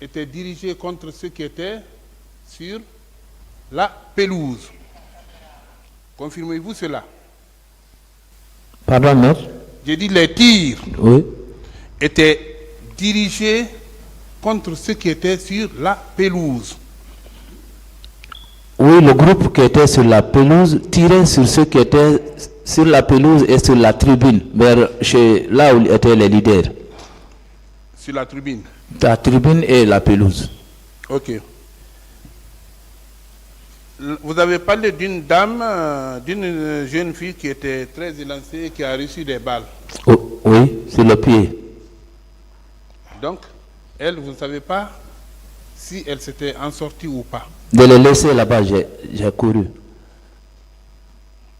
étaient dirigés contre ceux qui étaient sur la pelouse. Confirmez-vous cela? Pardon, maître? J'ai dit les tirs Oui. étaient dirigés contre ceux qui étaient sur la pelouse. Oui, le groupe qui était sur la pelouse tirait sur ceux qui étaient sur la pelouse et sur la tribune, vers là où étaient les leaders. Sur la tribune. La tribune et la pelouse. Ok. Vous avez parlé d'une dame, d'une jeune fille qui était très élancée et qui a reçu des balles. Oh, oui, sur le pied. Donc, elle, vous ne savez pas si elle s'était en sortie ou pas. De le laisser là-bas, j'ai couru.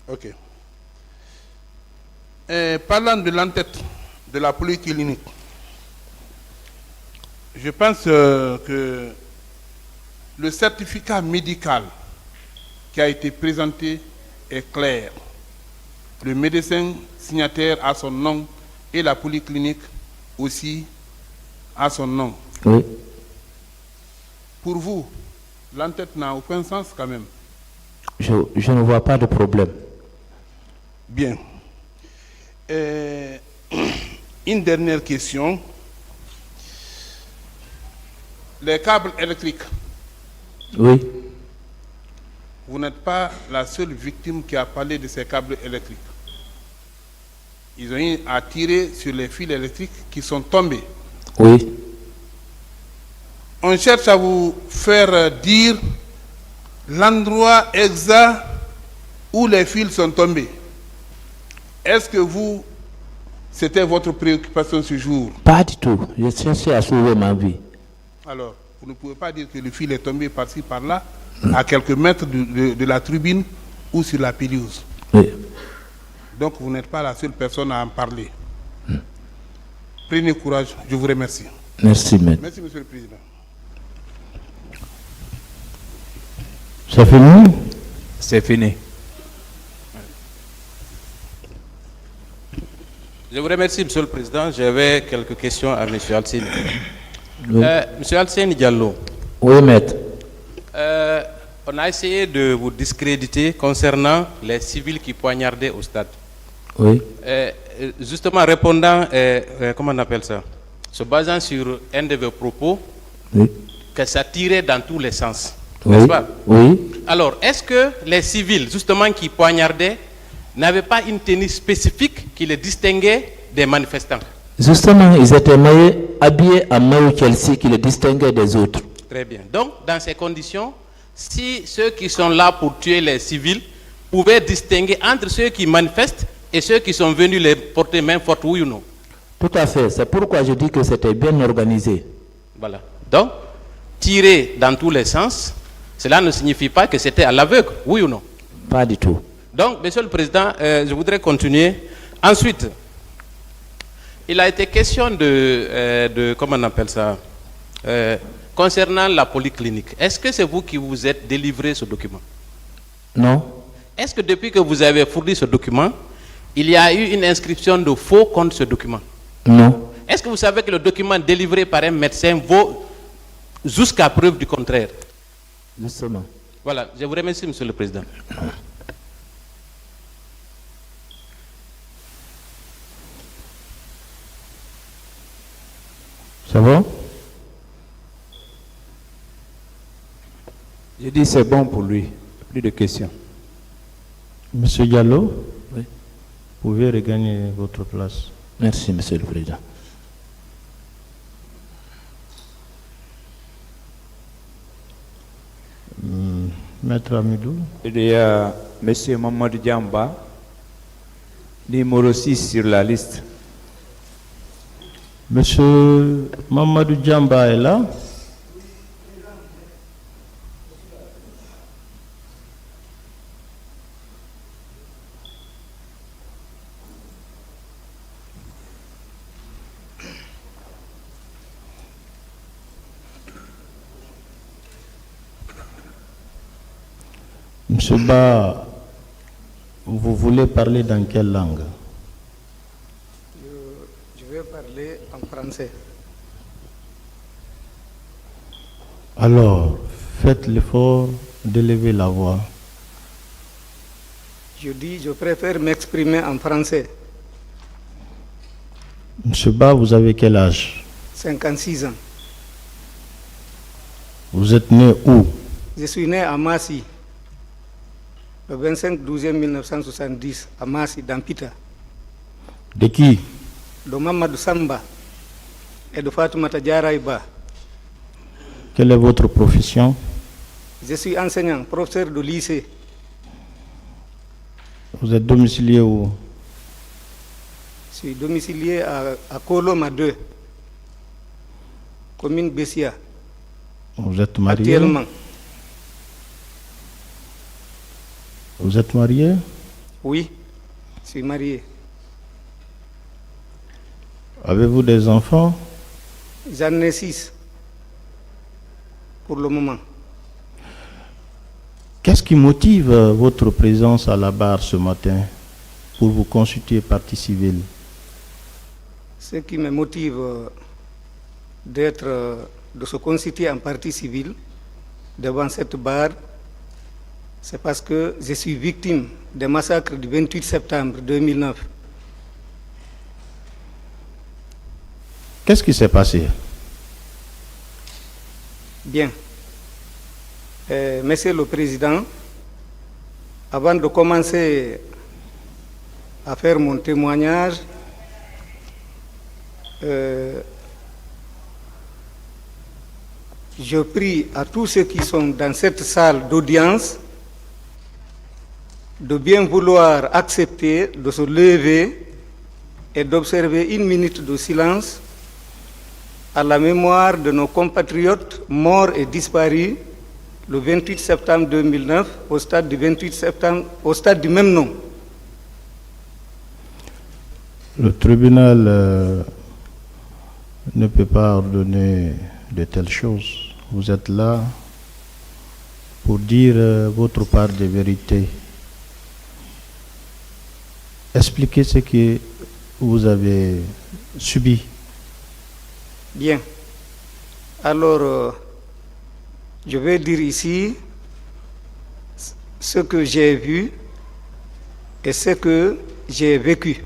Ok. Parlant de l'entête de la polyclinique, je pense que le certificat médical qui a été présenté est clair. Le médecin signataire a son nom et la polyclinique aussi a son nom. Oui. Pour vous, l'entête n'a aucun sens quand même. Je ne vois pas de problème. Bien. Une dernière question. Les câbles électriques. Oui. Vous n'êtes pas la seule victime qui a parlé de ces câbles électriques. Ils ont eu à tirer sur les fils électriques qui sont tombés. Oui. On cherche à vous faire dire l'endroit exact où les fils sont tombés. Est-ce que vous, c'était votre préoccupation ce jour? Pas du tout. Je cherchais à sauver ma vie. Alors, vous ne pouvez pas dire que le fil est tombé par-ci, par-là, à quelques mètres de la tribune ou sur la pelouse. Oui. Donc, vous n'êtes pas la seule personne à en parler. Prenez courage. Je vous remercie. Merci, maître. Merci, Monsieur le Président. C'est fini? C'est fini. Je vous remercie, Monsieur le Président. J'avais quelques questions à M. Alcine. Oui. Monsieur Alcine Diallo, Oui, maître. on a essayé de vous discréditer concernant les civils qui poignardaient au stade. Oui. Justement, répondant, comment on appelle ça, se basant sur un de vos propos, Oui. que ça tirait dans tous les sens. Oui. N'est-ce pas? Oui. Alors, est-ce que les civils, justement, qui poignardaient, n'avaient pas une tenue spécifique qui les distinguait des manifestants? Justement, ils étaient habillés en maillot Chelsea qui les distinguait des autres. Très bien. Donc, dans ces conditions, si ceux qui sont là pour tuer les civils pouvaient distinguer entre ceux qui manifestent et ceux qui sont venus les porter main forte, oui ou non? Tout à fait. C'est pourquoi je dis que c'était bien organisé. Voilà. Donc, tirer dans tous les sens, cela ne signifie pas que c'était à l'aveugle, oui ou non? Pas du tout. Donc, Monsieur le Président, je voudrais continuer. Ensuite, il a été question de comment on appelle ça, concernant la polyclinique. Est-ce que c'est vous qui vous êtes délivré ce document? Non. Est-ce que depuis que vous avez fourni ce document, il y a eu une inscription de faux contre ce document? Non. Est-ce que vous savez que le document délivré par un médecin vaut jusqu'à preuve du contraire? Justement. Voilà, je vous remercie, Monsieur le Président. C'est bon? Je dis c'est bon pour lui. Plus de questions. Monsieur Diallo, Oui. vous pouvez regagner votre place. Merci, Monsieur le Président. Maître Amidou. Il y a M. Mamadou Diamba, numéro 6 sur la liste. Monsieur Mamadou Djamba est là. Monsieur Ba, vous voulez parler dans quelle langue? Je vais parler en français. Alors, faites l'effort d'élever la voix. Je préfère m'exprimer en français. Monsieur Ba, vous avez quel âge? 56 ans. Vous êtes né où? Je suis né à Massi, le 25/12/1970, à Massi, dans Pita. De qui? De Mamadou Samba et de Fatoumata Diarayba. Quelle est votre profession? Je suis enseignant, professeur de lycée. Vous êtes domicilié où? Je suis domicilié à Koloma 2, commune Bessia. Vous êtes marié? Actuellement. Vous êtes marié? Oui, je suis marié. Avez-vous des enfants? J'en ai 6 pour le moment. Qu'est-ce qui motive votre présence à la barre ce matin pour vous constituer partie civile? Ce qui me motive de se constituer en partie civile devant cette barre, c'est parce que je suis victime des massacres du 28 septembre 2009. Qu'est-ce qui s'est passé? Bien. Monsieur le Président, avant de commencer à faire mon témoignage, je prie à tous ceux qui sont dans cette salle d'audience de bien vouloir accepter de se lever et d'observer 1 minute de silence à la mémoire de nos compatriotes morts et disparus le 28 septembre 2009 au stade du 28 septembre, au stade du même nom. Le tribunal ne peut pas ordonner de telles choses. Vous êtes là pour dire votre part de vérité. Expliquez ce que vous avez subi. Bien. Alors, je vais dire ici ce que j'ai vu et ce que j'ai vécu.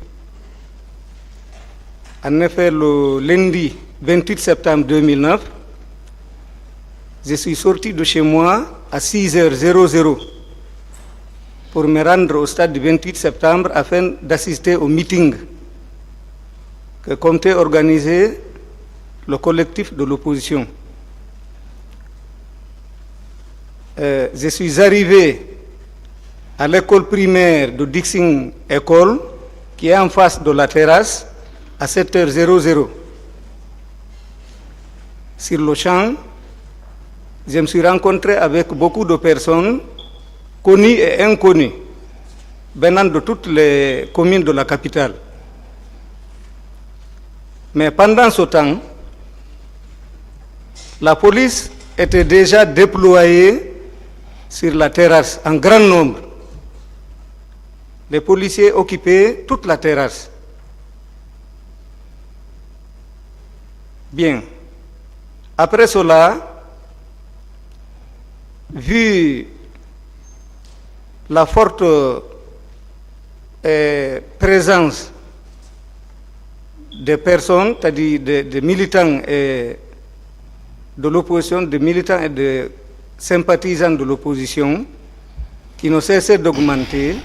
En effet, le lundi 28 septembre 2009, je suis sorti de chez moi à 6h00 pour me rendre au stade du 28 septembre afin d'assister au meeting que comptait organiser le collectif de l'opposition. Je suis arrivé à l'école primaire de Dixing École, qui est en face de la terrasse, à 7h00. Sur le champ, je me suis rencontré avec beaucoup de personnes, connues et inconnues, venant de toutes les communes de la capitale. Mais pendant ce temps, la police était déjà déployée sur la terrasse en grand nombre. Les policiers occupaient toute la terrasse. Bien. Après cela, vu la forte présence des personnes, c'est-à-dire des militants et de l'opposition, des militants et des sympathisants de l'opposition, qui ne cessaient d'augmenter,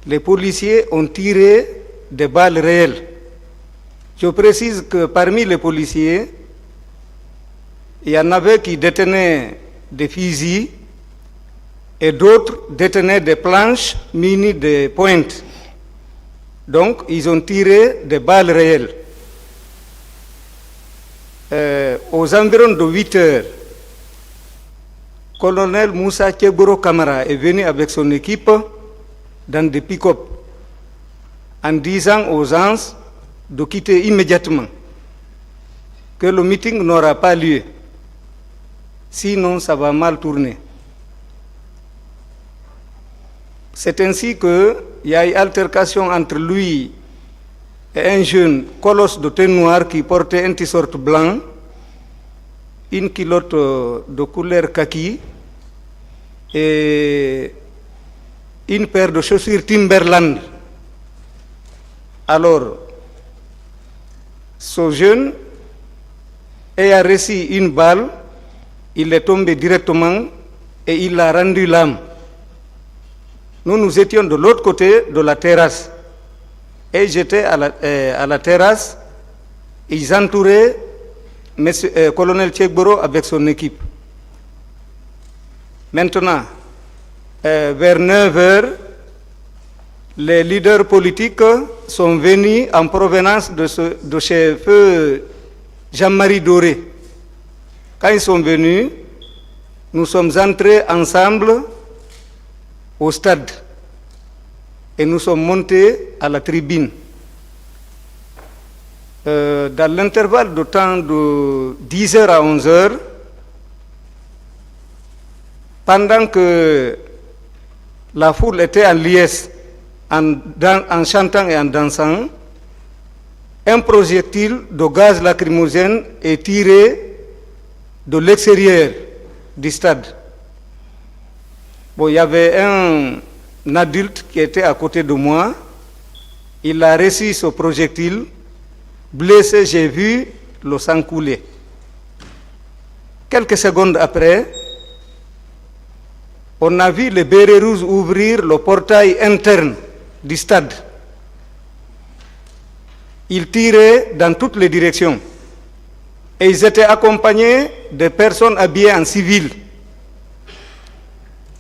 les policiers ont tiré des balles réelles. Je précise que parmi les policiers, il y en avait qui détenaient des fusils et d'autres détenaient des planches munies de pointes. Donc, ils ont tiré des balles réelles. Aux environs de 8 heures, colonel Moussa Tcheboro Kamara est venu avec son équipe dans des pick-up en disant aux gens de quitter immédiatement, que le meeting n'aura pas lieu, sinon ça va mal tourner. C'est ainsi qu'il y a eu altercation entre lui et un jeune colosse de teint noir qui portait un t-shirt blanc, une culotte de couleur kaki et une paire de chaussures Timberland. Alors, ce jeune ayant reçu une balle, il est tombé directement et il a rendu l'âme. Nous étions de l'autre côté de la terrasse. Et j'étais à la terrasse. Ils entouraient colonel Tchekboro avec son équipe. Maintenant, vers 9 heures, les leaders politiques sont venus en provenance de chez feu Jean-Marie Doré. Quand ils sont venus, nous sommes entrés ensemble au stade et nous sommes montés à la tribune. Dans l'intervalle de temps de 10h à 11h, pendant que la foule était en liesse, en chantant et en dansant, un projectile de gaz lacrymogène est tiré de l'extérieur du stade. Bon, il y avait un adulte qui était à côté de moi. Il a reçu ce projectile. Blessé, j'ai vu le sang couler. Quelques secondes après, on a vu les bérets rouges ouvrir le portail interne du stade. Ils tiraient dans toutes les directions. Et ils étaient accompagnés de personnes habillées en civil.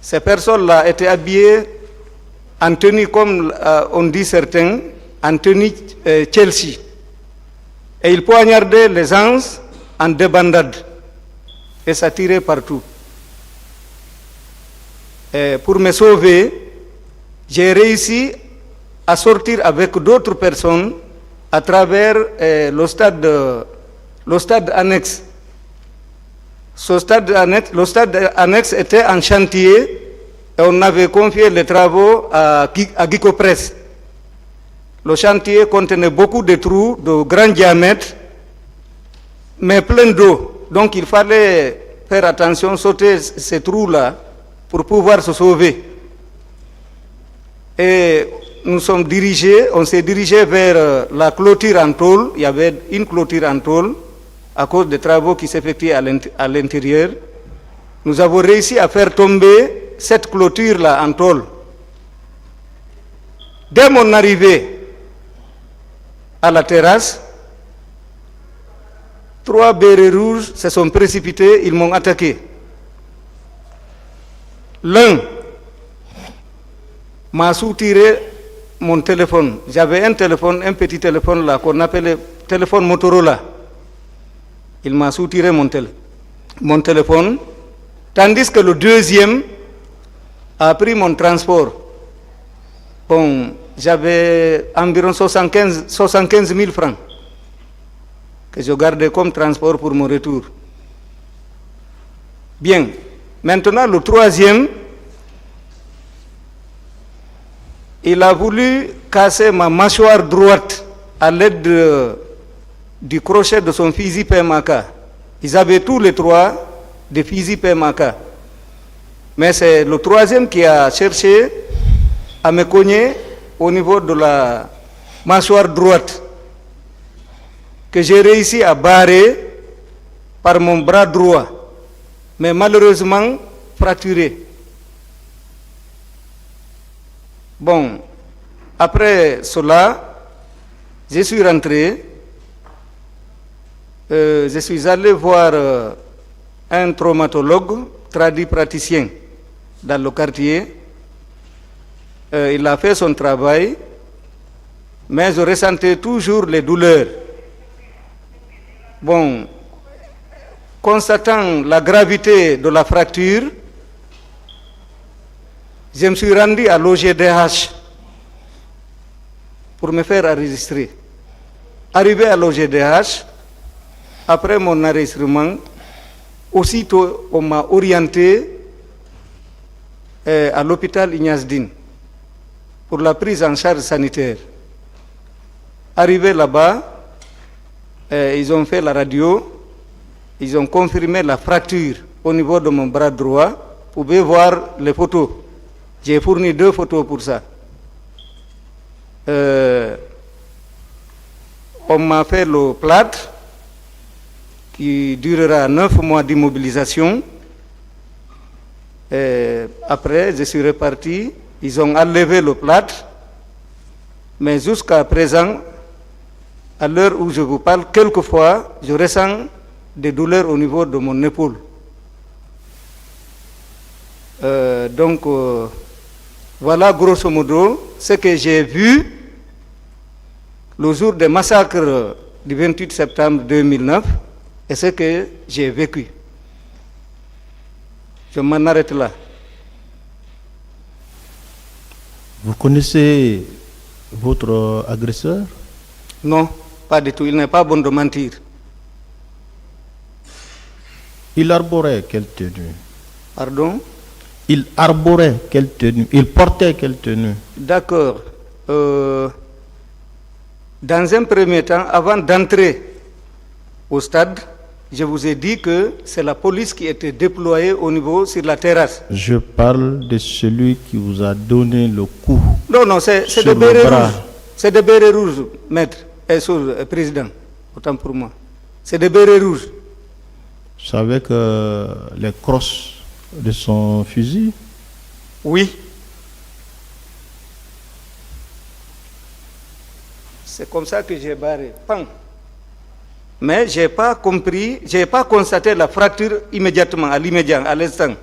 Ces personnes-là étaient habillées en tenue, comme on dit certains, en tenue Chelsea. Et ils poignardaient les gens en débandade. Et ça tirait partout. Et pour me sauver, j'ai réussi à sortir avec d'autres personnes à travers le stade annexe. Le stade annexe était en chantier et on avait confié les travaux à Gicopress. Le chantier contenait beaucoup de trous de grand diamètre, mais plein d'eau. Donc il fallait faire attention, sauter ces trous-là pour pouvoir se sauver. Et on s'est dirigé vers la clôture en tôle. Il y avait une clôture en tôle à cause des travaux qui s'effectuaient à l'intérieur. Nous avons réussi à faire tomber cette clôture-là en tôle. Dès mon arrivée à la terrasse, 3 bérets rouges se sont précipités, ils m'ont attaqué. L'un m'a soutiré mon téléphone. J'avais un téléphone, un petit téléphone là qu'on appelait téléphone Motorola. Il m'a soutiré mon téléphone, tandis que le deuxième a pris mon transport. Bon, j'avais environ 75 000 francs que je gardais comme transport pour mon retour. Bien, maintenant le troisième, il a voulu casser ma mâchoire droite à l'aide du crochet de son fusil PMAK. Ils avaient tous les 3 des fusils PMAK. Mais c'est le troisième qui a cherché à me cogner au niveau de la mâchoire droite, que j'ai réussi à barrer par mon bras droit, mais malheureusement fracturé. Bon, après cela, je suis rentré, je suis allé voir un traumatologue praticien dans le quartier. Il a fait son travail, mais je ressentais toujours les douleurs. Bon, constatant la gravité de la fracture, je me suis rendu à l'OGDH pour me faire enregistrer. Arrivé à l'OGDH, après mon enregistrement, aussitôt on m'a orienté à l'hôpital Ignace-Dine pour la prise en charge sanitaire. Arrivé là-bas, ils ont fait la radio, ils ont confirmé la fracture au niveau de mon bras droit. Vous pouvez voir les photos. J'ai fourni 2 photos pour ça. On m'a fait le plâtre qui durera 9 mois d'immobilisation. Après, je suis reparti. Ils ont enlevé le plâtre. Mais jusqu'à présent, à l'heure où je vous parle, quelquefois, je ressens des douleurs au niveau de mon épaule. Voilà grosso modo ce que j'ai vu le jour des massacres du 28 septembre 2009 et ce que j'ai vécu. Je m'en arrête là. Vous connaissez votre agresseur? Non, pas du tout. Il n'est pas bon de mentir. Il arborait quelle tenue? Pardon? Il arborait quelle tenue? Il portait quelle tenue? D'accord. Dans un premier temps, avant d'entrer au stade, je vous ai dit que c'est la police qui était déployée au niveau sur la terrasse. Je parle de celui qui vous a donné le coup. Non, c'est des bérets rouges. C'est des bérets rouges, maître, président, autant pour moi. C'est des bérets rouges. C'est avec les crosses de son fusil? Oui. C'est comme ça que j'ai barré. Pan. Mais je n'ai pas compris, je n'ai pas constaté la fracture immédiatement, à l'immédiat, à l'instant.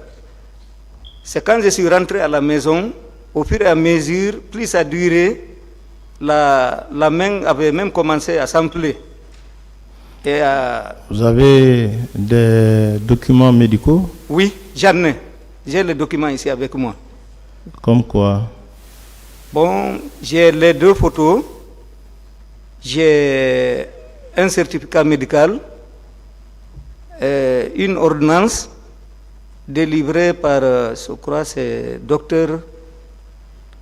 C'est quand je suis rentré à la maison, au fur et à mesure, plus ça durait, la main avait même commencé à s'enfler. Vous avez des documents médicaux? Oui, j'en ai. J'ai les documents ici avec moi. Comme quoi? Bon, j'ai les 2 photos. J'ai un certificat médical, une ordonnance délivrée par, je crois, c'est docteur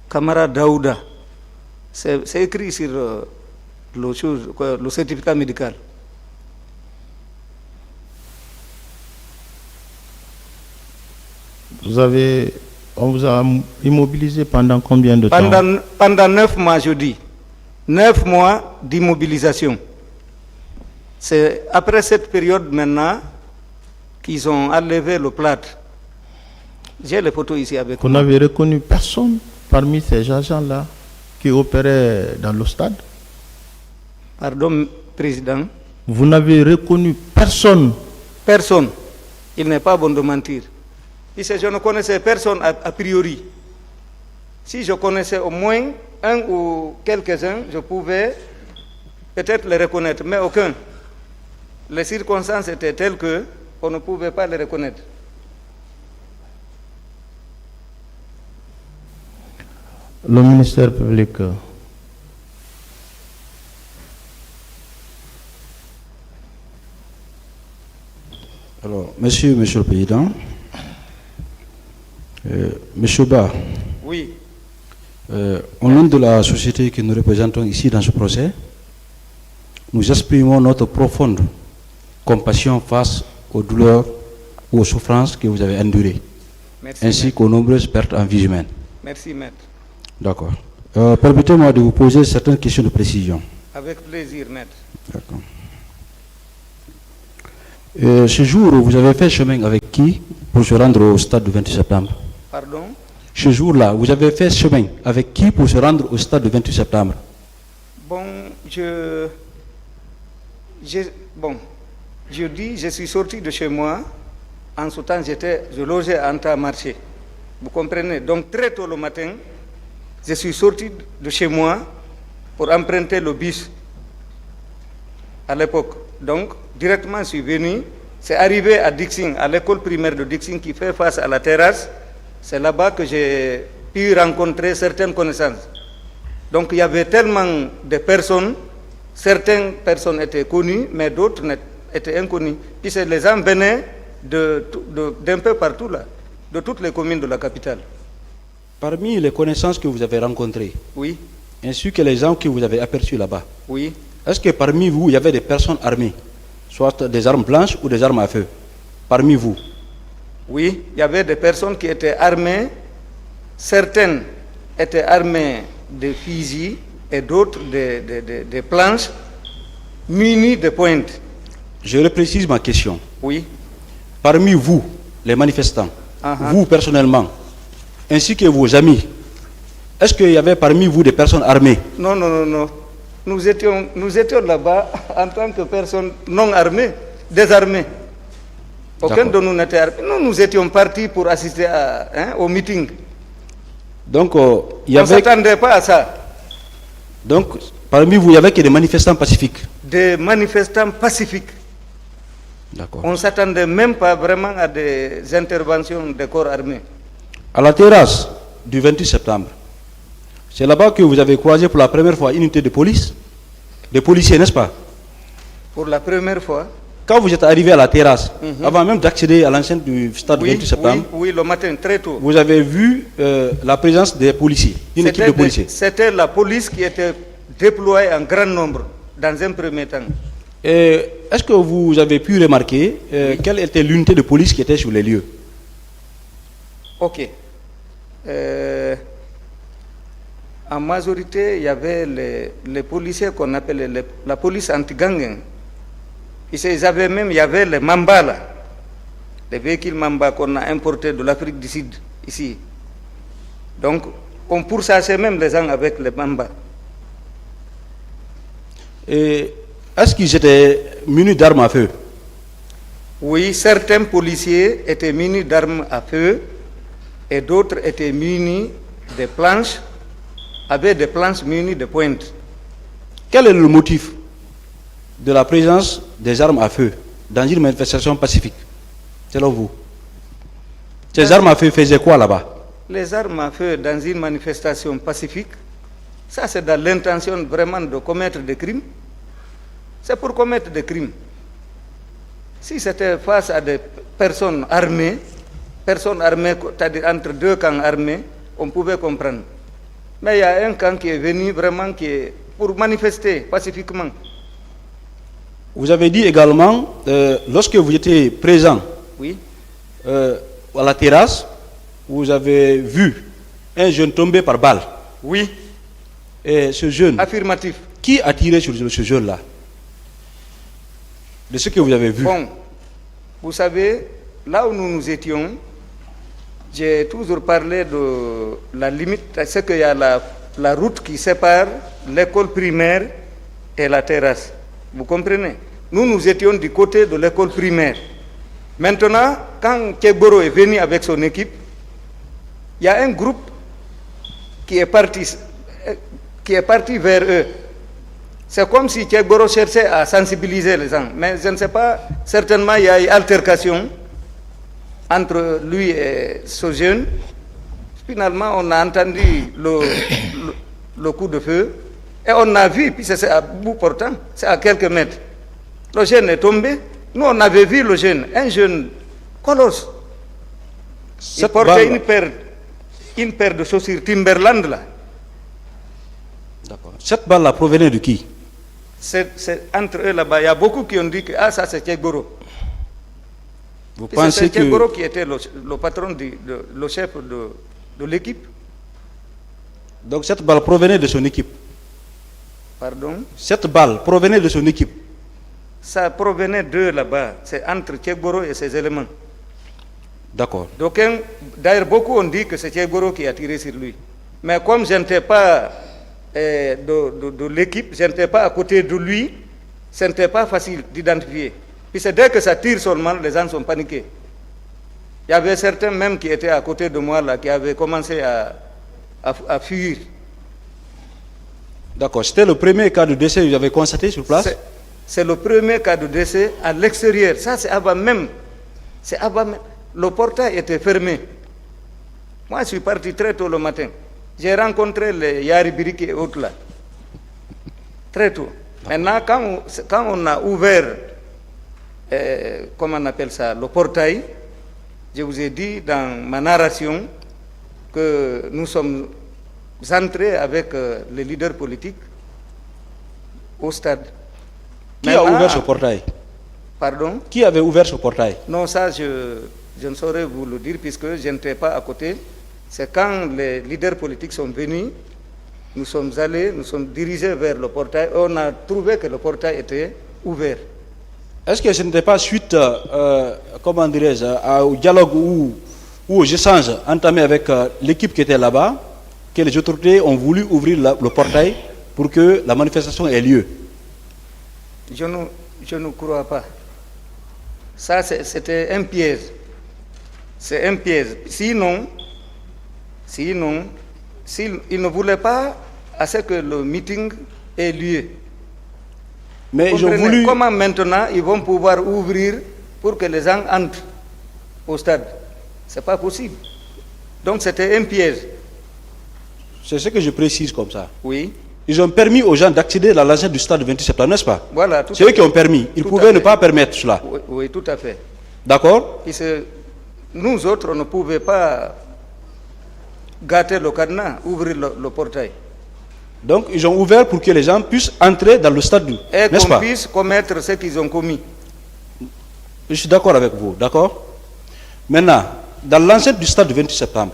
Kamara Daouda. C'est écrit sur le certificat médical. On vous a immobilisé pendant combien de temps? Pendant 9 mois, je dis. 9 mois d'immobilisation. C'est après cette période maintenant qu'ils ont enlevé le plâtre. J'ai les photos ici avec Vous moi. n'avez reconnu personne parmi ces agents-là qui opéraient dans le stade? Pardon, président. Vous n'avez reconnu personne? Personne. Il n'est pas bon de mentir. Ici, je ne connaissais personne a priori. Si je connaissais au moins un ou quelques-uns, je pouvais peut-être les reconnaître, mais aucun. Les circonstances étaient telles que on ne pouvait pas les reconnaître. Le ministère public. Alors, Monsieur le Président, Monsieur Ba, Oui. au nom de la société que nous représentons ici dans ce procès, nous exprimons notre profonde compassion face aux douleurs ou aux souffrances que vous avez endurées, Merci, ainsi maître. qu'aux nombreuses pertes en vie humaine. Merci, maître. D'accord. Permettez-moi de vous poser certaines questions de précision. Avec plaisir, maître. D'accord. Ce jour, vous avez fait chemin avec qui pour se rendre au stade du 28 septembre? Pardon? Ce jour-là, vous avez fait chemin avec qui pour se rendre au stade du 28 septembre? Bon, je dis, je suis sorti de chez moi En ce temps, je logeais à Anta-Marché. Vous comprenez? Donc très tôt le matin, je suis sorti de chez moi pour emprunter le bus à l'époque. Donc directement, je suis venu. C'est arrivé à Dixing, à l'école primaire de Dixing qui fait face à la terrasse. C'est là-bas que j'ai pu rencontrer certaines connaissances. Donc il y avait tellement de personnes, certaines personnes étaient connues, mais d'autres étaient inconnues. Puis les gens venaient d'un peu partout là, de toutes les communes de la capitale. Parmi les connaissances que vous avez rencontrées, oui, ainsi que les gens que vous avez aperçus là-bas, oui, est-ce que parmi vous, il y avait des personnes armées, soit des armes blanches ou des armes à feu, parmi vous? Oui, il y avait des personnes qui étaient armées, certaines étaient armées de fusils et d'autres de planches munies de pointes. Je reprécise ma question. Oui. Parmi vous, les manifestants, vous personnellement, ainsi que vos amis, est-ce qu'il y avait parmi vous des personnes armées? Non, non, non, non. Nous étions là-bas en tant que personnes non armées, désarmées. Aucun de nous n'était armé. Nous étions partis pour assister au meeting. Donc, on ne s'attendait pas à ça. Donc, parmi vous, il n'y avait que des manifestants pacifiques? Des manifestants pacifiques. D'accord. On ne s'attendait même pas vraiment à des interventions des corps armés. À la terrasse du 28 septembre, c'est là-bas que vous avez croisé pour la première fois une unité de police, des policiers, n'est-ce pas? Pour la première fois. Quand vous êtes arrivé à la terrasse, avant même d'accéder à l'enceinte du stade du 28 septembre, oui, le matin, très tôt. Vous avez vu la présence des policiers, une équipe de policiers. C'était la police qui était déployée en grand nombre dans un premier temps. Est-ce que vous avez pu remarquer quelle était l'unité de police qui était sur les lieux? Ok. En majorité, il y avait les policiers qu'on appelait la police anti-gang. Il y avait les Mamba là, les véhicules Mamba qu'on a importés de l'Afrique du Sud, ici. Donc, on pourchassait même les gens avec les Mamba. Et est-ce qu'ils étaient munis d'armes à feu? Oui, certains policiers étaient munis d'armes à feu et d'autres étaient munis de planches, avec des planches munies de pointes. Quel est le motif de la présence des armes à feu dans une manifestation pacifique, selon vous? Ces armes à feu faisaient quoi là-bas? Les armes à feu dans une manifestation pacifique, ça c'est dans l'intention vraiment de commettre des crimes. C'est pour commettre des crimes. Si c'était face à des personnes armées, c'est-à-dire entre deux camps armés, on pouvait comprendre. Mais il y a un camp qui est venu vraiment pour manifester pacifiquement. Vous avez dit également, lorsque vous étiez présent oui. À la terrasse, vous avez vu un jeune tomber par balle. Oui. Et ce jeune... Affirmatif. Qui a tiré sur ce jeune-là? De ce que vous avez vu. Bon, vous savez, là où nous étions, j'ai toujours parlé de la limite, c'est qu'il y a la route qui sépare l'école primaire et la terrasse. Vous comprenez? Nous étions du côté de l'école primaire. Maintenant, quand Keboro est venu avec son équipe, il y a un groupe qui est parti vers eux. C'est comme si Keboro cherchait à sensibiliser les gens. Mais je ne sais pas, certainement il y a eu altercation entre lui et ce jeune. Finalement, on a entendu le coup de feu. Et on a vu, puis c'est à bout portant, c'est à quelques mètres. Le jeune est tombé. Nous, on avait vu le jeune, un jeune colosse. Il portait une paire de chaussures Timberland là. D'accord. Cette balle-là provenait de qui? C'est entre eux là-bas. Il y a beaucoup qui ont dit que ça c'est Tchegoro. Vous pensez que... C'est Tchegoro qui était le patron, le chef de l'équipe. Donc cette balle provenait de son équipe? Pardon? Cette balle provenait de son équipe? Ça provenait d'eux là-bas. C'est entre Tchegoro et ses éléments. D'accord. D'ailleurs, beaucoup ont dit que c'est Tchegoro qui a tiré sur lui. Mais comme je n'étais pas de l'équipe, je n'étais pas à côté de lui, ce n'était pas facile d'identifier. Puis c'est dès que ça tire seulement, les gens sont paniqués. Il y avait certains même qui étaient à côté de moi là, qui avaient commencé à fuir. D'accord. C'était le premier cas de décès que vous avez constaté sur place? C'est le premier cas de décès à l'extérieur. Ça, c'est avant même. C'est avant même. Le portail était fermé. Moi, je suis parti très tôt le matin. J'ai rencontré les Yaribiriki et autres là. Très tôt. Maintenant, quand on a ouvert, comment on appelle ça, le portail, je vous ai dit dans ma narration que nous sommes entrés avec les leaders politiques au stade. Qui a ouvert ce portail? Pardon? Qui avait ouvert ce portail? Non, ça, je ne saurais vous le dire puisque je n'étais pas à côté. C'est quand les leaders politiques sont venus, nous sommes allés, nous sommes dirigés vers le portail. On a trouvé que le portail était ouvert. Est-ce que ce n'était pas suite, comment dirais-je, au dialogue ou aux échanges entamés avec l'équipe qui était là-bas, que les autorités ont voulu ouvrir le portail pour que la manifestation ait lieu? Je ne crois pas. Ça, c'était un piège. C'est un piège. Sinon, s'ils ne voulaient pas à ce que le meeting ait lieu. Mais ils ont voulu... Comment maintenant ils vont pouvoir ouvrir pour que les gens entrent au stade? Ce n'est pas possible. Donc c'était un piège. C'est ce que je précise comme ça. Oui. Ils ont permis aux gens d'accéder à l'enceinte du stade du 28 septembre, n'est-ce pas? Voilà. C'est eux qui ont permis. Ils pouvaient ne pas permettre cela. Oui, oui, tout à fait. D'accord? Nous autres, on ne pouvait pas gâter le cadenas, ouvrir le portail. Donc, ils ont ouvert pour que les gens puissent entrer dans le stade, n'est-ce pas? Et qu'on puisse commettre ce qu'ils ont commis. Je suis d'accord avec vous, d'accord? Maintenant, dans l'enceinte du stade du 28 septembre,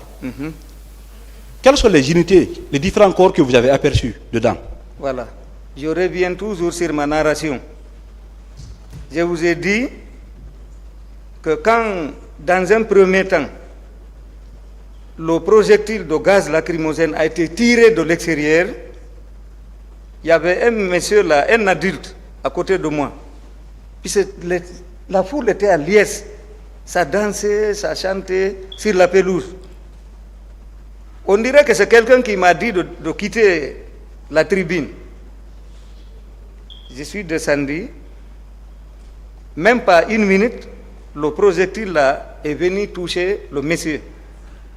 quelles sont les unités, les différents corps que vous avez aperçus dedans? Voilà. Je reviens toujours sur ma narration. Je vous ai dit que quand, dans un premier temps, le projectile de gaz lacrymogène a été tiré de l'extérieur, il y avait un monsieur là, un adulte, à côté de moi. Puis la foule était à liesse. Ça dansait, ça chantait sur la pelouse. On dirait que c'est quelqu'un qui m'a dit de quitter la tribune. Je suis descendu. Même pas une minute, le projectile là est venu toucher le monsieur.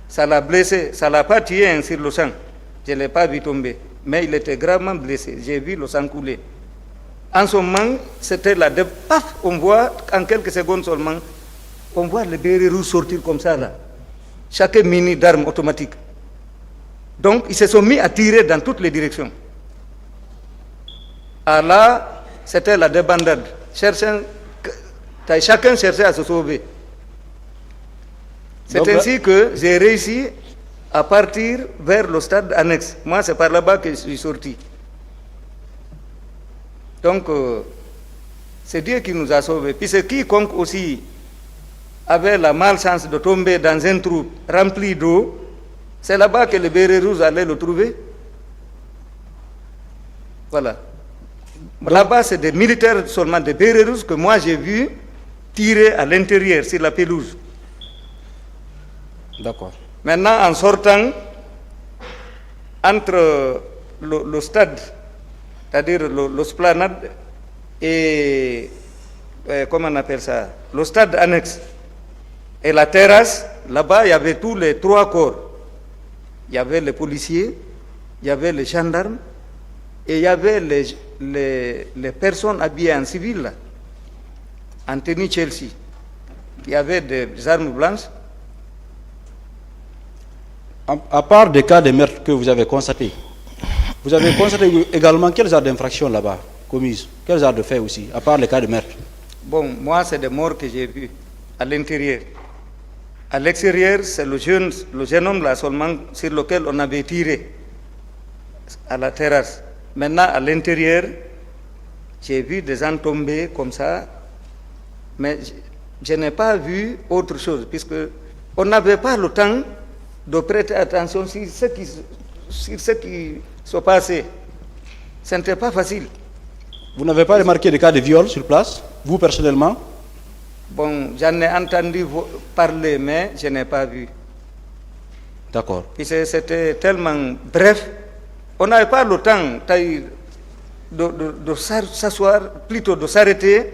Ça l'a blessé, ça ne l'a pas tué sur le sang. Je ne l'ai pas vu tomber. Mais il était gravement blessé. J'ai vu le sang couler. En ce moment, c'était là. Paf, on voit, en quelques secondes seulement, on voit les bérets rouges sortir comme ça là. Chaque mini d'armes automatiques. Donc, ils se sont mis à tirer dans toutes les directions. Ah là, c'était la débandade. Chacun cherchait à se sauver. C'est ainsi que j'ai réussi à partir vers le stade annexe. Moi, c'est par là-bas que je suis sorti. Donc, c'est Dieu qui nous a sauvés. Puis c'est quiconque aussi avait la malchance de tomber dans un trou rempli d'eau, c'est là-bas que les bérets rouges allaient le trouver. Voilà. Là-bas, c'est des militaires seulement, des bérets rouges que moi j'ai vu tirer à l'intérieur, sur la pelouse. D'accord. Maintenant, en sortant, entre le stade, c'est-à-dire l'esplanade et, comment on appelle ça, le stade annexe et la terrasse, là-bas, il y avait tous les trois corps. Il y avait les policiers, il y avait les gendarmes et il y avait les personnes habillées en civil, là, en tenue Chelsea. Il y avait des armes blanches. À part des cas de meurtre que vous avez constatés, vous avez constaté également quels genres d'infractions là-bas commises, quels genres de faits aussi, à part les cas de meurtre? Bon, moi, c'est des morts que j'ai vus à l'intérieur. À l'extérieur, c'est le jeune homme là seulement sur lequel on avait tiré à la terrasse. Maintenant, à l'intérieur, j'ai vu des gens tomber comme ça, mais je n'ai pas vu autre chose, puisque on n'avait pas le temps de prêter attention sur ce qui se passait. Ce n'était pas facile. Vous n'avez pas remarqué de cas de viol sur place, vous personnellement? Bon, j'en ai entendu parler, mais je n'ai pas vu. D'accord. Puis c'était tellement bref, on n'avait pas le temps de s'asseoir, plutôt de s'arrêter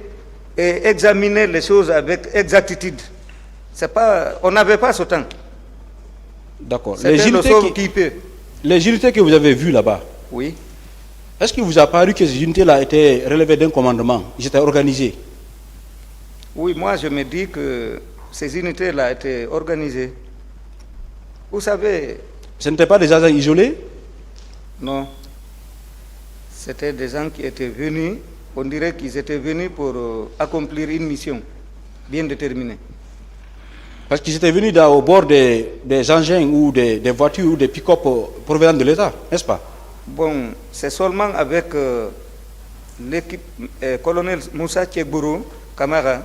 et examiner les choses avec exactitude. On n'avait pas ce temps. D'accord. C'était le sauve qui peut. Les unités que vous avez vues là-bas, Oui. est-ce qu'il vous a paru que ces unités-là étaient relevées d'un commandement? Ils étaient organisés? Oui, moi je me dis que ces unités-là étaient organisées. Vous savez... Ce n'étaient pas des agents isolés? Non. C'était des gens qui étaient venus, on dirait qu'ils étaient venus pour accomplir une mission bien déterminée. Parce qu'ils étaient venus au bord des engins ou des voitures ou des pick-up provenant de l'État, n'est-ce pas? Bon, c'est seulement avec l'équipe colonel Moussa Tchegbourou Kamara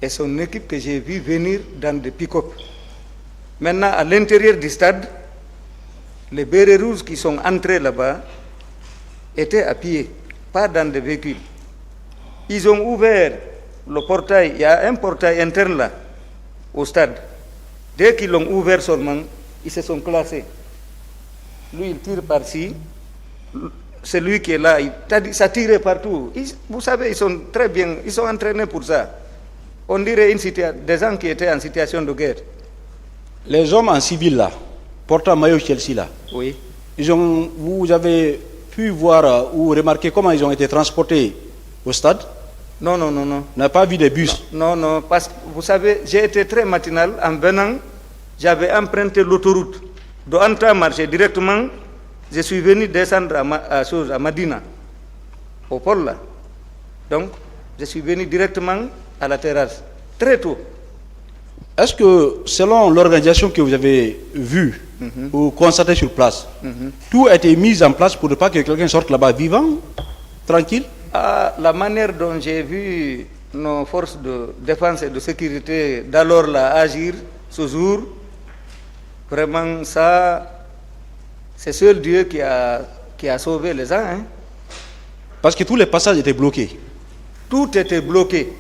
et son équipe que j'ai vu venir dans des pick-up. Maintenant, à l'intérieur du stade, les bérets rouges qui sont entrés là-bas étaient à pied, pas dans des véhicules. Ils ont ouvert le portail, il y a un portail interne là, au stade. Dès qu'ils l'ont ouvert seulement, ils se sont classés. Lui, il tire par-ci. Celui qui est là, ça tire partout. Vous savez, ils sont très bien, ils sont entraînés pour ça. On dirait des gens qui étaient en situation de guerre. Les hommes en civil là, portant maillot Chelsea là, Oui. vous avez pu voir ou remarquer comment ils ont été transportés au stade? Non. On n'a pas vu des bus? Non, parce que vous savez, j'ai été très matinal. En venant, j'avais emprunté l'autoroute. De entrer à marcher directement, je suis venu descendre à Madina, au pôle là. Donc, je suis venu directement à la terrasse, très tôt. Est-ce que, selon l'organisation que vous avez vue ou constatée sur place, tout a été mis en place pour ne pas que quelqu'un sorte là-bas vivant, tranquille? La manière dont j'ai vu nos forces de défense et de sécurité d'alors là agir ce jour, vraiment ça, c'est seul Dieu qui a sauvé les gens. Hein. Parce que tous les passages étaient bloqués. Tout était bloqué.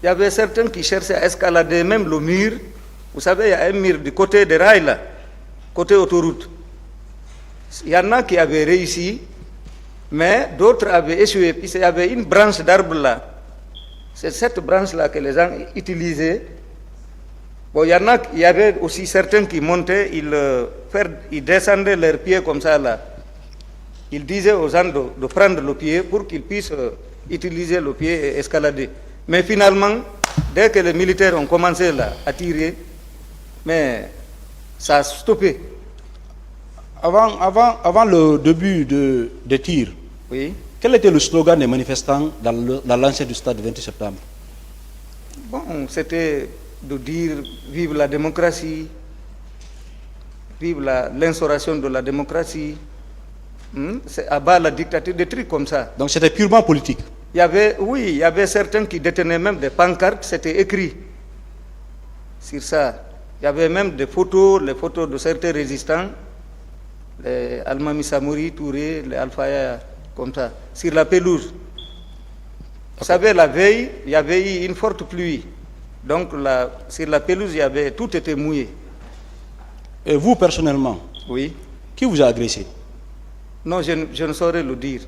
Il y avait certains qui cherchaient à escalader même le mur. Vous savez, il y a un mur du côté des rails là, côté autoroute. Il y en a qui avaient réussi, mais d'autres avaient échoué. Puis il y avait une branche d'arbre là. C'est cette branche-là que les gens utilisaient. Bon, il y avait aussi certains qui montaient, ils descendaient leurs pieds comme ça là. Ils disaient aux gens de prendre le pied pour qu'ils puissent utiliser le pied et escalader. Mais finalement, dès que les militaires ont commencé là, à tirer, mais ça a stoppé. Avant le début des tirs, Oui. quel était le slogan des manifestants dans l'enceinte du stade 28 septembre? Bon, c'était de dire vive la démocratie, vive l'instauration de la démocratie, c'est à bas la dictature, des trucs comme ça. Donc c'était purement politique? Il y avait certains qui détenaient même des pancartes, c'était écrit sur ça. Il y avait même des photos, les photos de certains résistants, les Almami Samouri, Touré, les Alfaya, comme ça, sur la pelouse. Vous savez, la veille, il y avait eu une forte pluie. Donc sur la pelouse, tout était mouillé. Et vous, personnellement, Oui. qui vous a agressé? Non, je ne saurais le dire.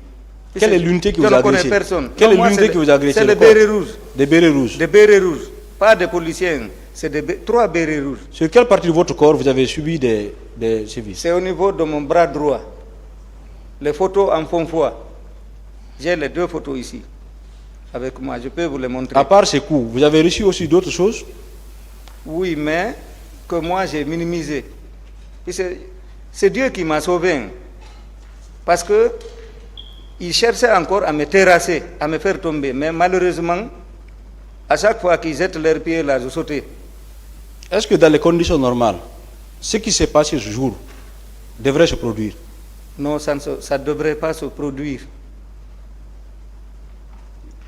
Quelle est l'unité qui vous a agressé? Je ne connais personne. Quelle est l'unité qui vous a agressé? C'est les bérets rouges. Des bérets rouges? Des bérets rouges. Pas des policiers, c'est 3 bérets rouges. Sur quelle partie de votre corps vous avez subi des sévices? C'est au niveau de mon bras droit. Les photos en font foi. J'ai les 2 photos ici. Avec moi, je peux vous les montrer. À part ces coups, vous avez reçu aussi d'autres choses? Oui, mais que moi j'ai minimisé. C'est Dieu qui m'a sauvé. Parce que il cherchait encore à me terrasser, à me faire tomber. Mais malheureusement, à chaque fois qu'ils jettent leurs pieds là, je sautais. Est-ce que dans les conditions normales, ce qui s'est passé ce jour devrait se produire? Non, ça ne devrait pas se produire.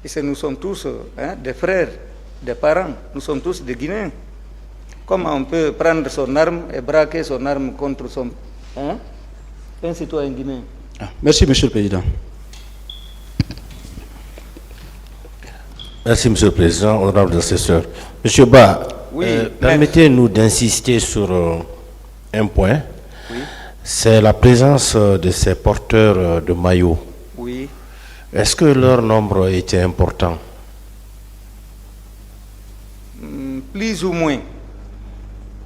Et nous sommes tous des frères, des parents, nous sommes tous des Guinéens. Comment on peut prendre son arme et braquer son arme contre un citoyen guinéen? Merci, Monsieur le Président. Merci, Monsieur le Président, honorable assesseur. Monsieur Ba, Oui, permettez-nous d'insister sur un point. Oui. C'est la présence de ces porteurs de maillots. Oui. Est-ce que leur nombre était important? Plus ou moins.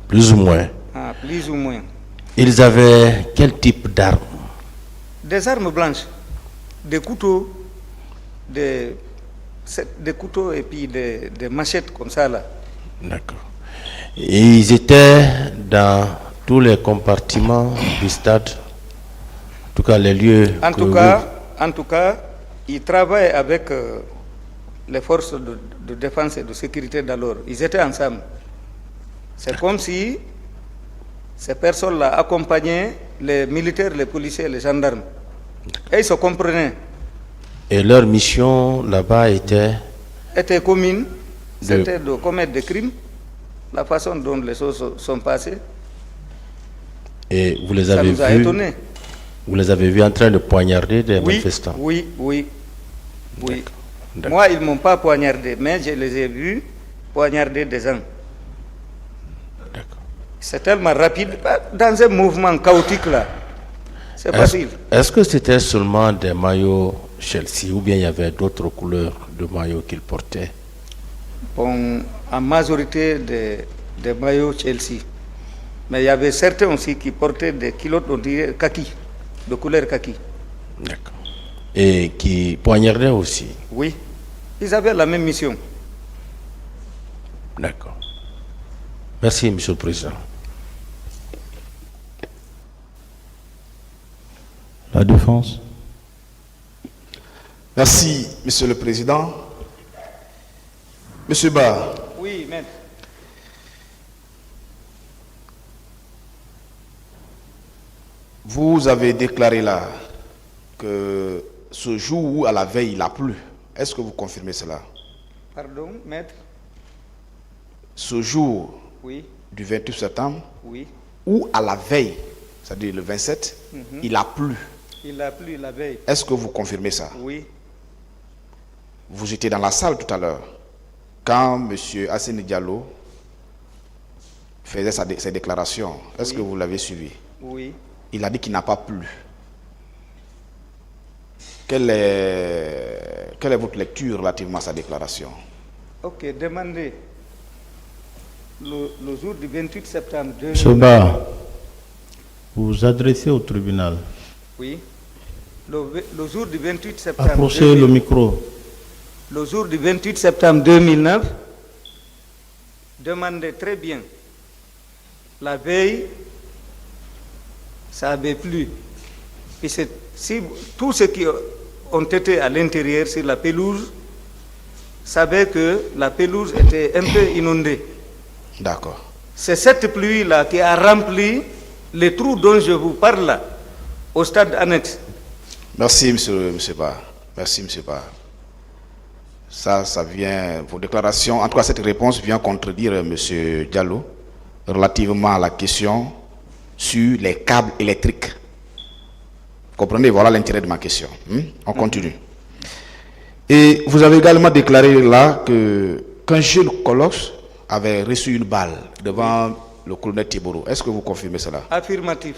Plus ou moins. Ah, plus ou moins. Ils avaient quel type d'armes? Des armes blanches, des couteaux, des couteaux et puis des machettes comme ça là. D'accord. Et ils étaient dans tous les compartiments du stade, en tout cas les lieux. En tout cas, ils travaillent avec les forces de défense et de sécurité d'alors. Ils étaient ensemble. C'est comme si ces personnes-là accompagnaient les militaires, les policiers et les gendarmes. Et ils se comprenaient. Et leur mission là-bas était commune. C'était de commettre des crimes, la façon dont les choses sont passées. Et vous les Ça avez nous a vus? étonnés. Vous les avez vus en train de poignarder des manifestants? Oui. Moi, ils ne m'ont pas poignardé, mais je les ai vus poignarder des gens. C'est tellement rapide, dans un mouvement chaotique là. C'est facile. Est-ce que c'était seulement des maillots Chelsea ou bien il y avait d'autres couleurs de maillots qu'ils portaient? Bon, en majorité des maillots Chelsea. Mais il y avait certains aussi qui portaient des culottes, on dirait kaki, de couleur kaki. D'accord. Et qui poignardaient aussi? Oui. Ils avaient la même mission. D'accord. Merci, Monsieur le Président. La défense. Merci, Monsieur le Président. Monsieur Ba. Oui, maître. Vous avez déclaré là que ce jour où à la veille il a plu. Est-ce que vous confirmez cela? Pardon, maître? Ce jour oui. Du 28 septembre, oui. Où à la veille, c'est-à-dire le 27, il a plu. Il a plu la veille. Est-ce que vous confirmez ça? Oui. Vous étiez dans la salle tout à l'heure, quand M. Asseni Diallo faisait ses déclarations. Est-ce que vous l'avez suivi? Oui. Il a dit qu'il n'a pas plu. Quelle est votre lecture relativement à sa déclaration? Ok, demandez. Le jour du 28 septembre 2000... Soba, vous vous adressez au tribunal. Oui. Le jour du 28 septembre... Approchez le micro. Le jour du 28 septembre 2009, demandez très bien. La veille, ça avait plu. Et si tous ceux qui ont été à l'intérieur sur la pelouse savaient que la pelouse était un peu inondée. D'accord. C'est cette pluie-là qui a rempli les trous dont je vous parle là, au stade annexe. Merci, monsieur Ba. Merci, monsieur Ba. Ça vient, vos déclarations, en tout cas cette réponse vient contredire monsieur Diallo relativement à la question sur les câbles électriques. Vous comprenez, voilà l'intérêt de ma question. On continue. Et vous avez également déclaré là qu'un jeune colosse avait reçu une balle devant le colonel Tiboro. Est-ce que vous confirmez cela? Affirmatif.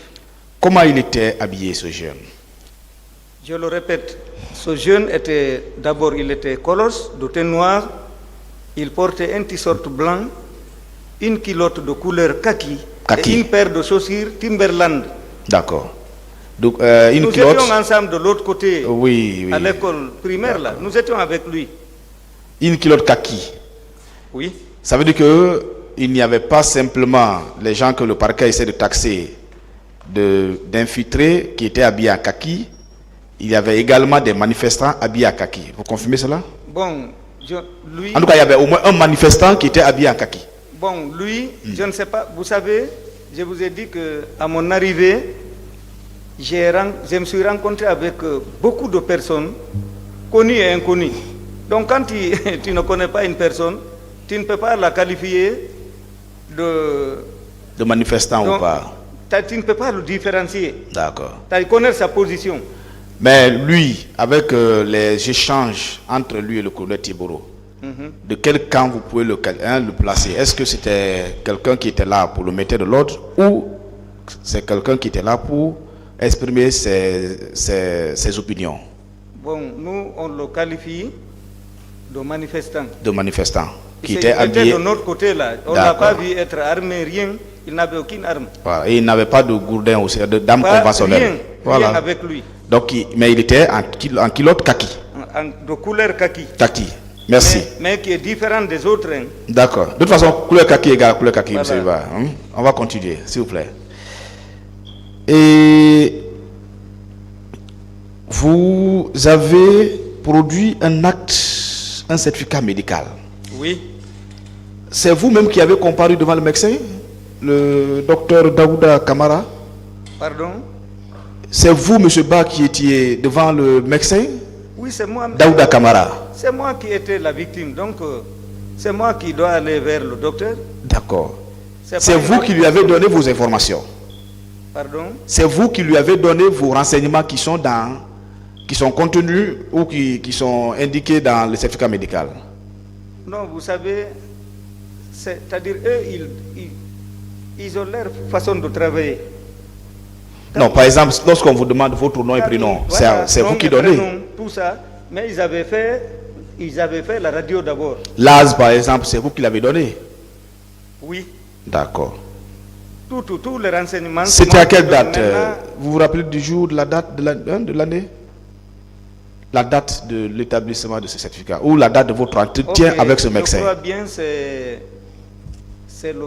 Comment il était habillé, ce jeune? Je le répète, ce jeune était, d'abord il était colosse, de teint noir, il portait un t-shirt blanc, une culotte de couleur kaki. Et une paire de chaussures Timberland. D'accord. Donc, nous étions ensemble de l'autre côté, oui. à l'école primaire là, nous étions avec lui. Une culotte kaki. Oui. Ça veut dire qu'il n'y avait pas simplement les gens que le parquet essaie de taxer d'infiltrés qui étaient habillés en kaki, il y avait également des manifestants habillés en kaki. Vous confirmez cela? Bon, lui... En tout cas, il y avait au moins un manifestant qui était habillé en kaki. Bon, lui, je ne sais pas, vous savez, je vous ai dit qu'à mon arrivée, je me suis rencontré avec beaucoup de personnes, connues et inconnues. Donc quand tu ne connais pas une personne, tu ne peux pas la qualifier de manifestant ou pas. Tu ne peux pas le différencier. D'accord. Tu connais sa position. Mais lui, avec les échanges entre lui et le colonel Tiboro, de quel camp vous pouvez le placer? Est-ce que c'était quelqu'un qui était là pour le mettre de l'ordre ou c'est quelqu'un qui était là pour exprimer ses opinions? Bon, nous, on le qualifie de manifestant. De manifestant. Qui Il était habillé de notre côté là. On n'a pas vu être armé, rien. Il n'avait aucune arme. Voilà. Et il n'avait pas de gourdin aussi, de dame conventionnelle. Rien avec lui. Donc, mais il était en culotte kaki. De couleur kaki. Kaki. Merci. Mais qui est différent des autres. Hein. D'accord. De toute façon, couleur kaki égale couleur kaki, Voilà. monsieur Iba. On va continuer, s'il vous plaît. Et vous avez produit un acte, un certificat médical. Oui. C'est vous-même qui avez comparu devant le médecin, le docteur Daouda Kamara? Pardon? C'est vous, monsieur Ba, qui étiez devant le médecin? Oui, c'est moi. Daouda Kamara. C'est moi qui étais la victime. Donc, c'est moi qui dois aller vers le docteur. D'accord. C'est C'est pas vous grave. qui lui avez donné vos informations. Pardon? C'est vous qui lui avez donné vos renseignements qui sont contenus ou qui sont indiqués dans le certificat médical. Non, vous savez, c'est-à-dire eux, ils ont leur façon de travailler. Non, par exemple, lorsqu'on vous demande votre nom et prénom, Voilà, c'est vous nom qui et donnez. prénom, tout ça, mais ils avaient fait la radio d'abord. L'AS, par exemple, c'est vous qui l'avez donné. Oui, D'accord. tous les renseignements. C'était à quelle Donc, date maintenant, vous vous rappelez du jour, de la date de l'année? La date de l'établissement de ce certificat ou la date de votre entretien ok, avec ce médecin? Je crois bien c'est le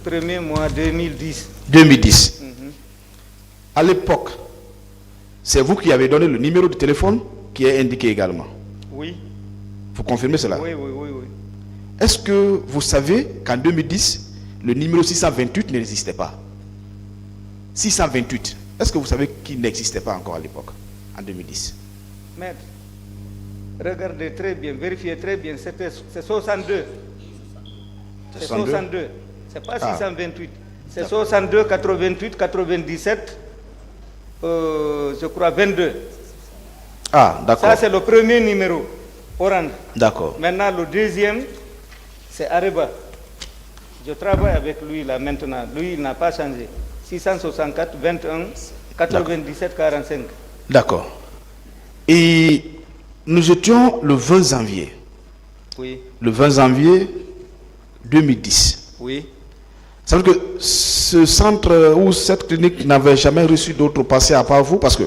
21er mois 2010. 2010. À l'époque, c'est vous qui avez donné le numéro de téléphone qui est indiqué également. Oui. Vous confirmez cela? Oui. Est-ce que vous savez qu'en 2010, le numéro 628 n'existait pas? 628. Est-ce que vous savez qu'il n'existait pas encore à l'époque, en 2010? Maître, regardez très bien, vérifiez très bien, c'est 62. C'est 62. C'est pas 628. C'est 62, 88, 97, je crois 22. Ah, d'accord. Ça, c'est le premier numéro, orange. D'accord. Maintenant, le deuxième, c'est Areba. Je travaille avec lui là maintenant. Lui, il n'a pas changé. 664, 21, 97, 45. D'accord. Et nous étions le 20 janvier. Oui. Le 20 janvier 2010. Oui. Ça veut dire que ce centre ou cette clinique n'avait jamais reçu d'autres patients à part vous, parce que...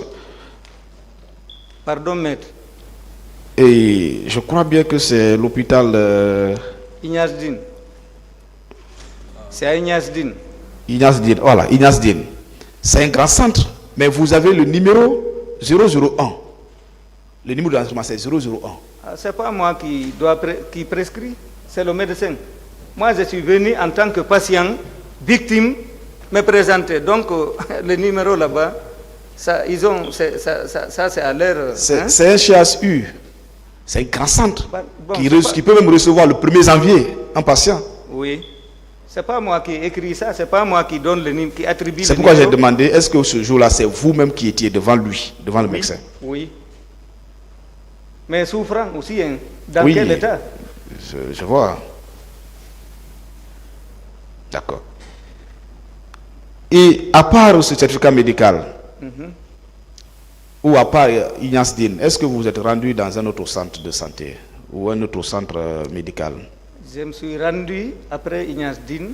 Pardon, maître. Et je crois bien que c'est l'hôpital... Ignace Dine. C'est à Ignace Dine. Ignace Dine, voilà, Ignace Dine. C'est un grand centre, mais vous avez le numéro 001. Le numéro de l'enregistrement, c'est 001. Ah, c'est pas moi qui prescrit, c'est le médecin. Moi, je suis venu en tant que patient, victime, me présenter. Donc, le numéro là-bas, ça, c'est à l'air. C'est un CHU. C'est un grand centre Bon, qui peut même recevoir le 1er janvier un patient. Oui. C'est pas moi qui écris ça, c'est pas moi qui donne le numéro, qui attribue le numéro. C'est pourquoi j'ai demandé, est-ce que ce jour-là, c'est vous-même qui étiez devant lui, devant le médecin? Oui. Mais souffrant aussi, hein. Dans Oui, quel état? Je vois. D'accord. Et à part ce certificat médical, ou à part Ignace Dine, est-ce que vous vous êtes rendu dans un autre centre de santé ou un autre centre médical? Je me suis rendu après Ignace Dine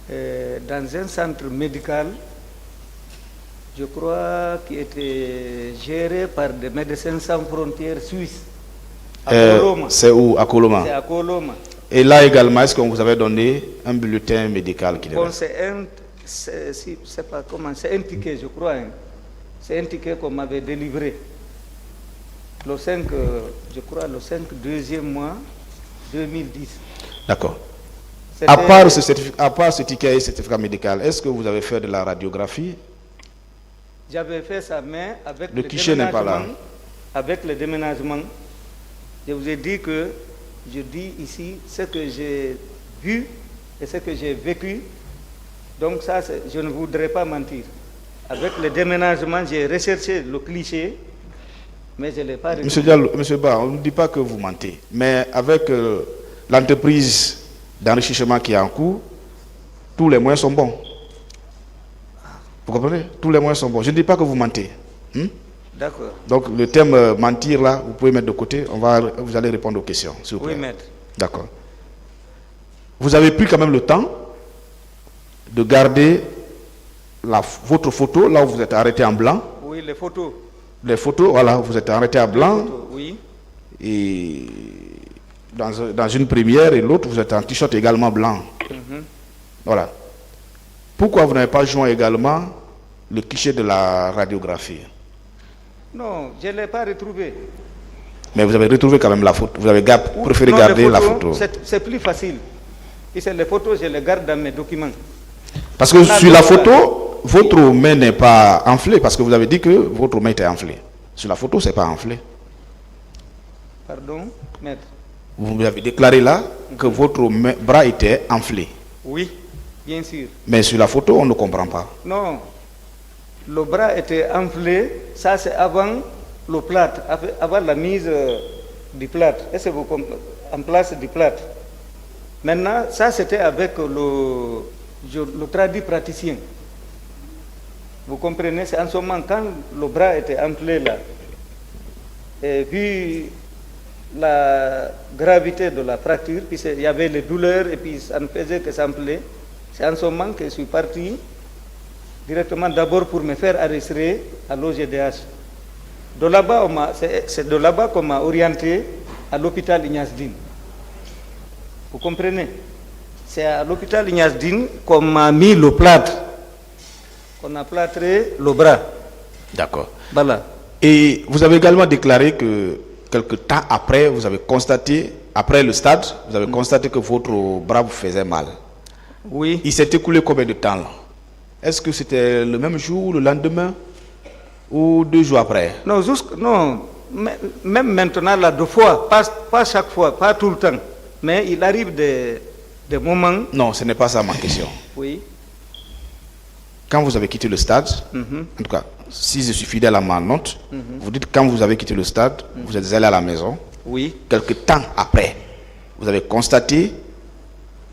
dans un centre médical, je crois, qui était géré par des médecins sans frontières suisses. À Koloma. C'est où? À Koloma. C'est à Koloma. Et là également, est-ce qu'on vous avait donné un bulletin médical qui Bon, c'est pas comment, c'est un ticket, je crois. Hein. C'est un ticket qu'on m'avait délivré. Le 5, je crois, le 5 deuxième mois 2010. D'accord. À part ce ticket et ce certificat médical, est-ce que vous avez fait de la radiographie? J'avais fait ça, mais avec le guichet n'est pas là. Avec le déménagement, je vous ai dit que je dis ici ce que j'ai vu et ce que j'ai vécu. Donc ça, je ne voudrais pas mentir. Avec le déménagement, j'ai recherché le cliché Mais je ne l'ai pas retrouvé. Monsieur Diallo, Monsieur Ba, on ne dit pas que vous mentez, mais avec l'entreprise d'enrichissement qui est en cours, tous les moyens sont bons. Vous comprenez? Tous les moyens sont bons. Je ne dis pas que vous mentez. D'accord. Donc le terme mentir là, vous pouvez mettre de côté. Vous allez répondre aux questions, s'il vous plaît. Oui, maître. D'accord. Vous avez pris quand même le temps de garder votre photo là où vous êtes arrêté en blanc. Oui, les photos. Les photos, voilà, vous êtes arrêté en blanc. Photos, oui. Et dans une première et l'autre, vous êtes en t-shirt également blanc. Voilà. Pourquoi vous n'avez pas joint également le cliché de la radiographie? Non, je ne l'ai pas retrouvé. Mais vous avez retrouvé quand même la photo. Vous avez préféré Non, garder les photos, la photo. C'est plus facile. Et c'est les photos, je les garde dans mes documents. Parce que sur la photo, votre main n'est pas enflée. Parce que vous avez dit que votre main était enflée. Sur la photo, ce n'est pas enflé. Pardon, maître? Vous avez déclaré là que votre bras était enflé. Oui, bien sûr. Mais sur la photo, on ne comprend pas. Non, le bras était enflé, ça c'est avant le plâtre, avant la mise du plâtre. Est-ce que vous en place du plâtre? Maintenant, ça c'était avec le traduit praticien. Vous comprenez? C'est en ce moment quand le bras était enflé là. Et vu la gravité de la fracture, puis il y avait les douleurs et puis ça ne faisait que s'enfler. C'est en ce moment que je suis parti directement d'abord pour me faire arrêter à l'OGDH. De là-bas, c'est de là-bas qu'on m'a orienté à l'hôpital Ignace Dine. Vous comprenez? C'est à l'hôpital Ignace Dine qu'on m'a mis le plâtre, qu'on a plâtré le bras. D'accord. Voilà. Et vous avez également déclaré que quelque temps après, vous avez constaté, après le stade, vous avez constaté que votre bras vous faisait mal. Oui. Il s'est écoulé combien de temps là? Est-ce que c'était le même jour, le lendemain ou 2 jours après? Non, non, même maintenant, là, 2 fois, pas chaque fois, pas tout le temps. Mais il arrive des moments... Non, ce n'est pas ça ma question. Oui. Quand vous avez quitté le stade, en tout cas, si je suis fidèle à ma note, vous dites quand vous avez quitté le stade, vous êtes allé à la maison. Oui. Quelque temps après, vous avez constaté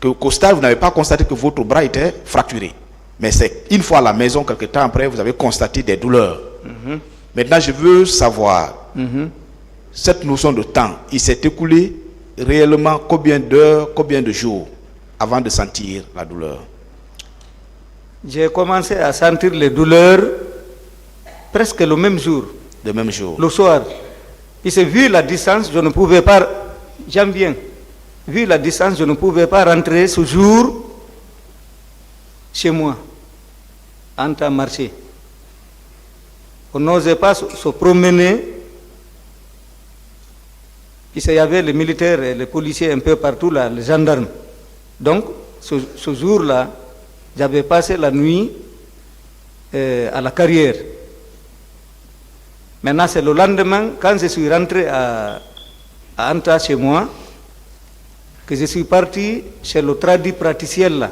qu'au stade, vous n'avez pas constaté que votre bras était fracturé. Mais c'est une fois à la maison, quelque temps après, vous avez constaté des douleurs. Maintenant, je veux savoir, cette notion de temps, il s'est écoulé réellement combien d'heures, combien de jours avant de sentir la douleur? J'ai commencé à sentir les douleurs presque le même jour. Le même jour. Le soir. Et c'est vu la distance, je ne pouvais pas, j'aime bien, vu la distance, je ne pouvais pas rentrer ce jour chez moi, en temps marché. On n'osait pas se promener. Puis il y avait les militaires et les policiers un peu partout là, les gendarmes. Donc, ce jour-là, j'avais passé la nuit à la carrière. Maintenant, c'est le lendemain, quand je suis rentré à Anta chez moi, que je suis parti chez le traduit praticien là,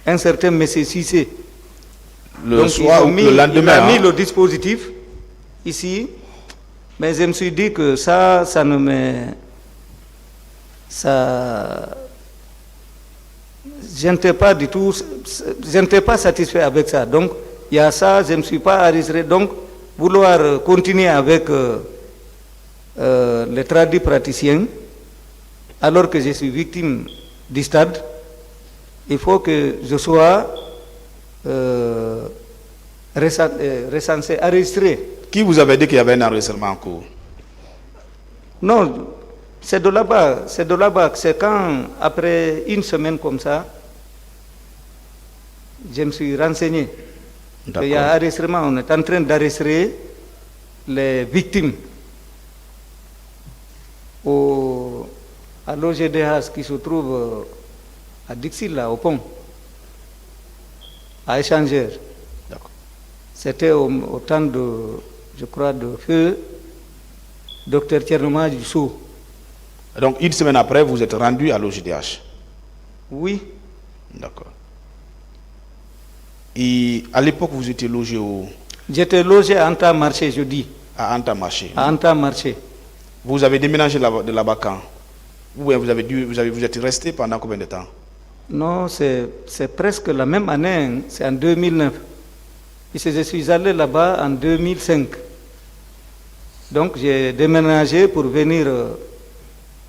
un certain monsieur Cissé. Le soir ou le lendemain. Il a mis le dispositif ici, mais je me suis dit que ça ne me... Je n'étais pas du tout... Je n'étais pas satisfait avec ça. Donc, il y a ça, je ne me suis pas arrêté. Donc, vouloir continuer avec les traduits praticiens, alors que je suis victime du stade, il faut que je sois recensé, enregistré. Qui vous avait dit qu'il y avait un enregistrement en cours? Non, c'est de là-bas. C'est de là-bas. C'est quand, après une semaine comme ça, je me suis renseigné. Il y a enregistrement. On est en train d'enregistrer les victimes à l'OGDH qui se trouve à Dixie, là, au pont, à Échangeur. C'était au temps de, je crois, de feu Dr Tchernomaj Dissou. Donc, une semaine après, vous êtes rendu à l'OGDH? Oui. D'accord. Et à l'époque, vous étiez logé où? J'étais logé en temps marché, je dis. À Anta-Marché. À Anta-Marché. Vous avez déménagé de là-bas quand? Ou bien vous êtes resté pendant combien de temps? Non, c'est presque la même année, hein. C'est en 2009. Puisque je suis allé là-bas en 2005. Donc j'ai déménagé pour venir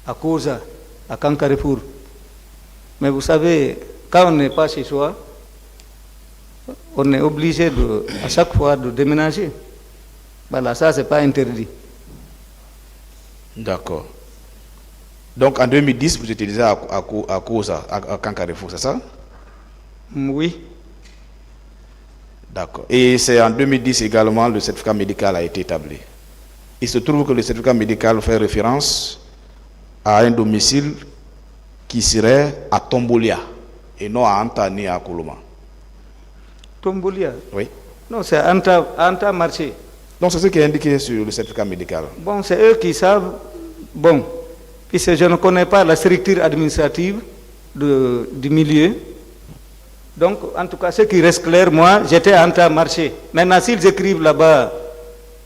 à Koza, à Kankarefour. Mais vous savez, quand on n'est pas chez soi, on est obligé à chaque fois de déménager. Voilà, ça, c'est pas interdit. D'accord. Donc en 2010, vous étiez déjà à Koza, à Kankarefour, c'est ça? Oui. D'accord. Et c'est en 2010 également le certificat médical a été établi. Il se trouve que le certificat médical fait référence à un domicile qui serait à Tombolia et non à Anta ni à Koloma. Tombolia? Oui. Non, c'est Anta-Marché. Donc c'est ce qui est indiqué sur le certificat médical. Bon, c'est eux qui savent. Bon, puisque je ne connais pas la structure administrative du milieu. Donc, en tout cas, ce qui reste clair, moi, j'étais à Anta-Marché. Maintenant, s'ils écrivent là-bas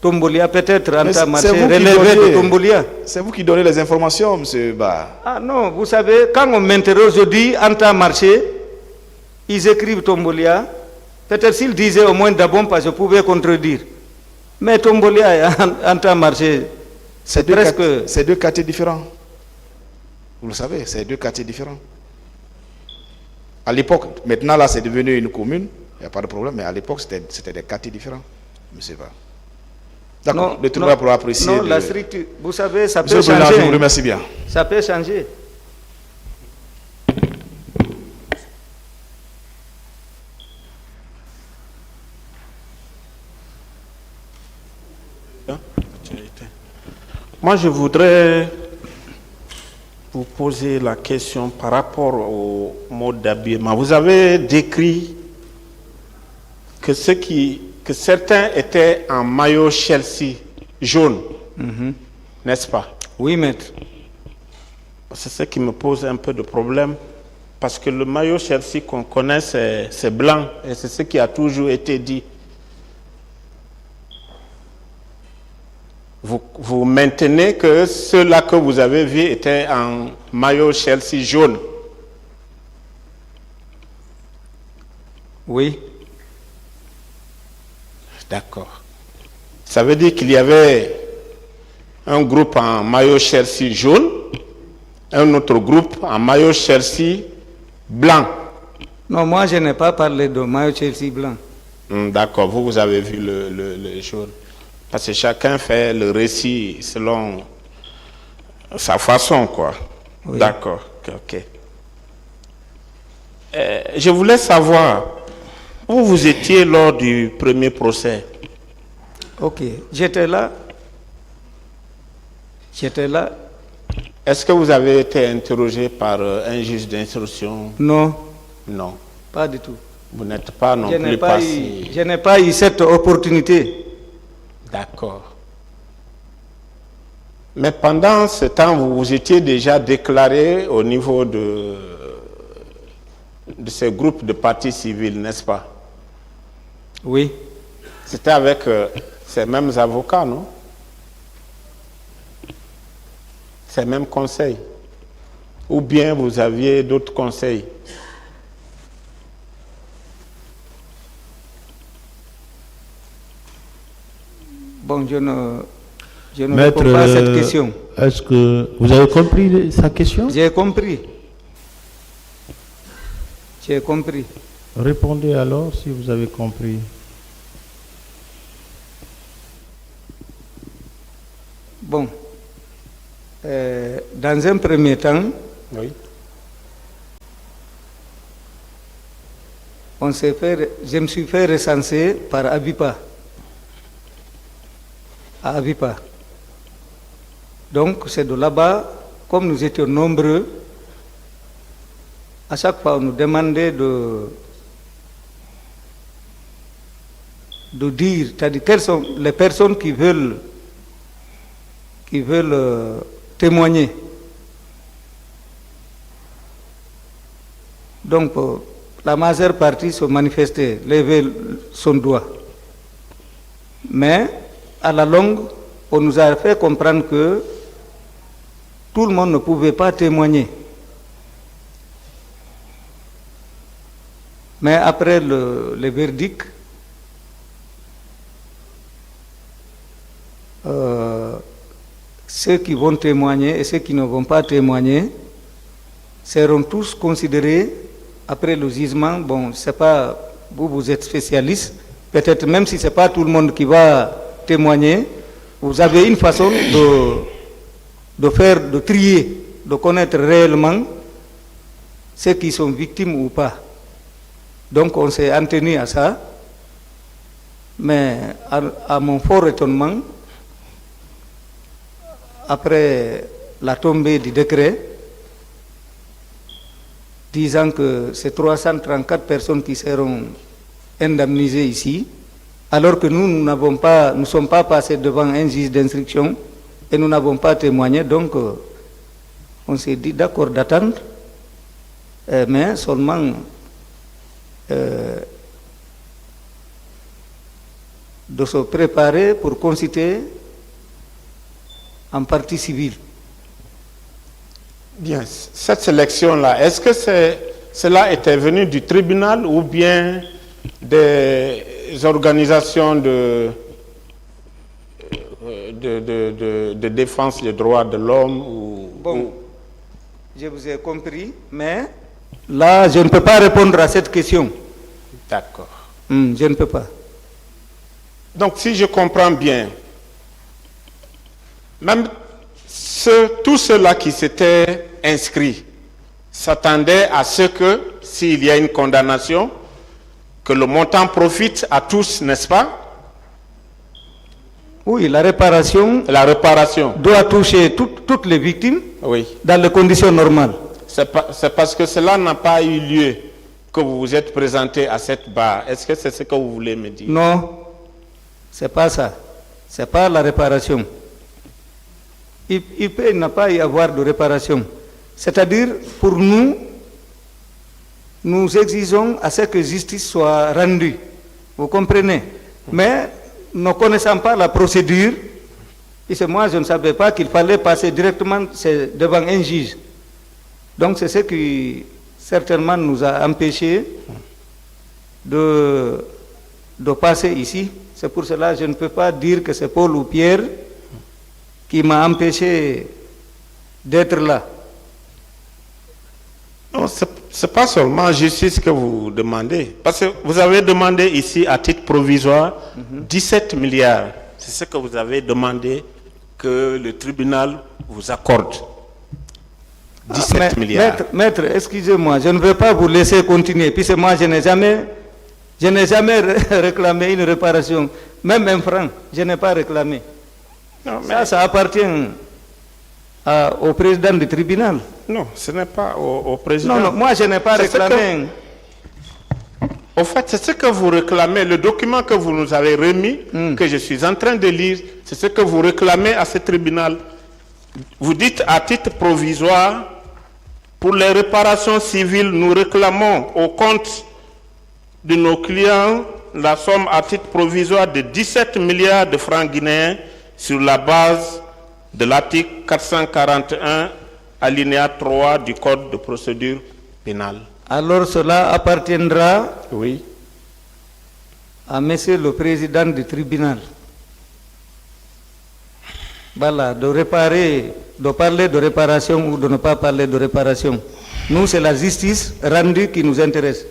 Tombolia, peut-être Anta-Marché, relevé de Tombolia. C'est vous qui donnez les informations, M. Ba. Ah non, vous savez, quand on m'interroge, je dis Anta-Marché, ils écrivent Tombolia. Peut-être s'ils disaient au moins Dabompa, je pouvais contredire. Mais Tombolia et Anta-Marché, c'est presque... C'est deux quartiers différents. Vous le savez, c'est deux quartiers différents. À l'époque, maintenant là c'est devenu une commune, il n'y a pas de problème, mais à l'époque c'était des quartiers différents. M. Ba. D'accord, le tribunal pourra apprécier. Non, la structure, vous savez, ça peut Monsieur changer. Je vous remercie bien. Ça peut changer. Moi, je voudrais vous poser la question par rapport au mode d'habillement. Vous avez décrit que certains étaient en maillot Chelsea jaune, n'est-ce pas? Oui, maître. C'est ce qui me pose un peu de problème, parce que le maillot Chelsea qu'on connaît, c'est blanc, et c'est ce qui a toujours été dit. Vous maintenez que ceux-là que vous avez vus étaient en maillot Chelsea jaune? Oui. D'accord. Ça veut dire qu'il y avait un groupe en maillot Chelsea jaune, un autre groupe en maillot Chelsea blanc. Non, moi je n'ai pas parlé de maillot Chelsea blanc. D'accord, vous avez vu le jaune. Parce que chacun fait le récit selon sa façon, quoi. Oui. D'accord, ok. Je voulais savoir où vous étiez lors du premier procès. Ok, j'étais là. J'étais là. Est-ce que vous avez été interrogé par un juge d'instruction? Non. Non. Pas du tout. Vous n'êtes pas non plus passé. Je n'ai pas eu cette opportunité. D'accord. Mais pendant ce temps, vous étiez déjà déclaré au niveau de ces groupes de partis civils, n'est-ce pas? Oui. C'était avec ces mêmes avocats, non? Ces mêmes conseils? Ou bien vous aviez d'autres conseils? Bon, je ne réponds pas à cette question. Est-ce que vous avez compris sa question? J'ai compris. J'ai compris. Répondez alors si vous avez compris. Bon. Dans un premier temps, oui. Je me suis fait recenser par Abipa. À Abipa. Donc c'est de là-bas, comme nous étions nombreux, à chaque fois on nous demandait de dire, c'est-à-dire quelles sont les personnes qui veulent témoigner. Donc la majeure partie se manifestait, levait son doigt. Mais à la longue, on nous a fait comprendre que tout le monde ne pouvait pas témoigner. Mais après le verdict, ceux qui vont témoigner et ceux qui ne vont pas témoigner seront tous considérés après le jugement. Bon, c'est pas vous êtes spécialiste, peut-être même si c'est pas tout le monde qui va témoigner, vous avez une façon de trier, de connaître réellement ceux qui sont victimes ou pas. Donc on s'est en tenu à ça, mais à mon fort étonnement, après la tombée du décret, disant que c'est 334 personnes qui seront indemnisées ici, alors que nous ne sommes pas passés devant un juge d'instruction et nous n'avons pas témoigné, donc on s'est dit d'accord d'attendre, mais seulement de se préparer pour constituer en partie civile. Bien, cette sélection-là, est-ce que cela était venu du tribunal ou bien des organisations de défense des droits de l'homme Bon, je vous ai compris, mais là, je ne peux pas répondre à cette question. D'accord. Je ne peux pas. Donc, si je comprends bien, même tous ceux-là qui s'étaient inscrits s'attendaient à ce que, s'il y a une condamnation, que le montant profite à tous, n'est-ce pas? Oui, la réparation doit toucher toutes les victimes, oui, dans les conditions normales. C'est parce que cela n'a pas eu lieu que vous vous êtes présenté à cette barre. Est-ce que c'est ce que vous voulez me dire? Non, c'est pas ça. C'est pas la réparation. Il peut ne pas y avoir de réparation. C'est-à-dire, pour nous, nous exigeons à ce que justice soit rendue. Vous comprenez? Mais, ne connaissant pas la procédure, et moi je ne savais pas qu'il fallait passer directement devant un juge. Donc c'est ce qui certainement nous a empêchés de passer ici. C'est pour cela que je ne peux pas dire que c'est Paul ou Pierre qui m'a empêché d'être là. Non, ce n'est pas seulement justice que vous demandez. Parce que vous avez demandé ici, à titre provisoire, 17 milliards. C'est ce que vous avez demandé que le tribunal vous accorde. 17 milliards. Maître, excusez-moi, je ne veux pas vous laisser continuer. Puisque moi, je n'ai jamais réclamé une réparation. Même un franc, je n'ai pas réclamé. Non, mais ça appartient au président du tribunal. Non, ce n'est pas au président. Non, moi je n'ai pas réclamé. Au fait, c'est ce que vous réclamez, le document que vous nous avez remis, que je suis en train de lire, c'est ce que vous réclamez à ce tribunal. Vous dites à titre provisoire, pour les réparations civiles, nous réclamons au compte de nos clients la somme à titre provisoire de 17 milliards de francs guinéens sur la base de l'article 441 alinéa 3 du Code de procédure pénale. Alors cela appartiendra oui, à monsieur le président du tribunal. Voilà, de parler de réparation ou de ne pas parler de réparation. Nous, c'est la justice rendue qui nous intéresse.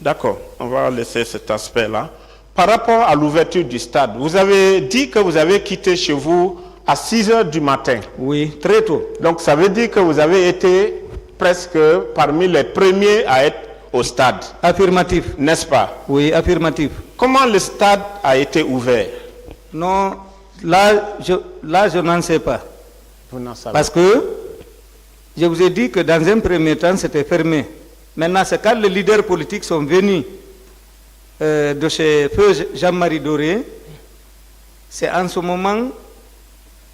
D'accord, on va laisser cet aspect-là. Par rapport à l'ouverture du stade, vous avez dit que vous avez quitté chez vous à 6 heures du matin. Oui, très tôt. Donc ça veut dire que vous avez été presque parmi les premiers à être au stade. Affirmatif. N'est-ce pas? Oui, affirmatif. Comment le stade a été ouvert? Non, là je n'en sais pas. Vous n'en savez Parce que je vous ai dit que dans un premier temps, c'était fermé. Maintenant, c'est quand les leaders politiques sont venus de chez Feu Jean-Marie Doré, c'est en ce moment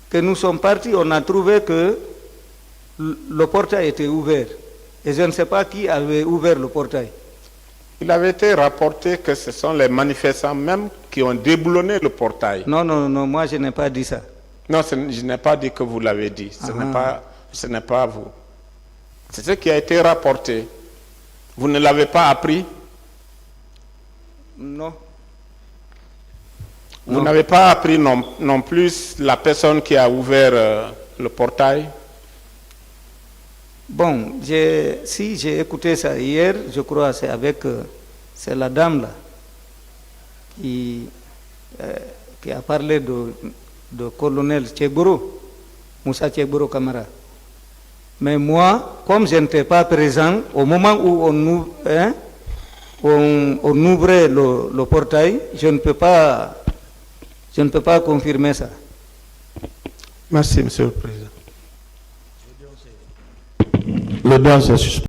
que nous sommes partis, on a trouvé que le portail était ouvert. Et je ne sais pas qui avait ouvert le portail. Il avait été rapporté que ce sont les manifestants même qui ont déboulonné le portail. Non, non, non, moi je n'ai pas dit ça. Non, je n'ai pas dit que vous l'avez dit. Ce n'est pas vous. C'est ce qui a été rapporté. Vous ne l'avez pas appris? Non. Vous n'avez pas appris non plus la personne qui a ouvert le portail? Bon, si j'ai écouté ça hier, je crois que c'est la dame là qui a parlé de colonel Tchegoro, Moussa Tchegoro Kamara. Mais moi, comme je n'étais pas présent, au moment où on ouvrait le portail, je ne peux pas confirmer ça. Merci, Monsieur le Président. L'audience est suspendue.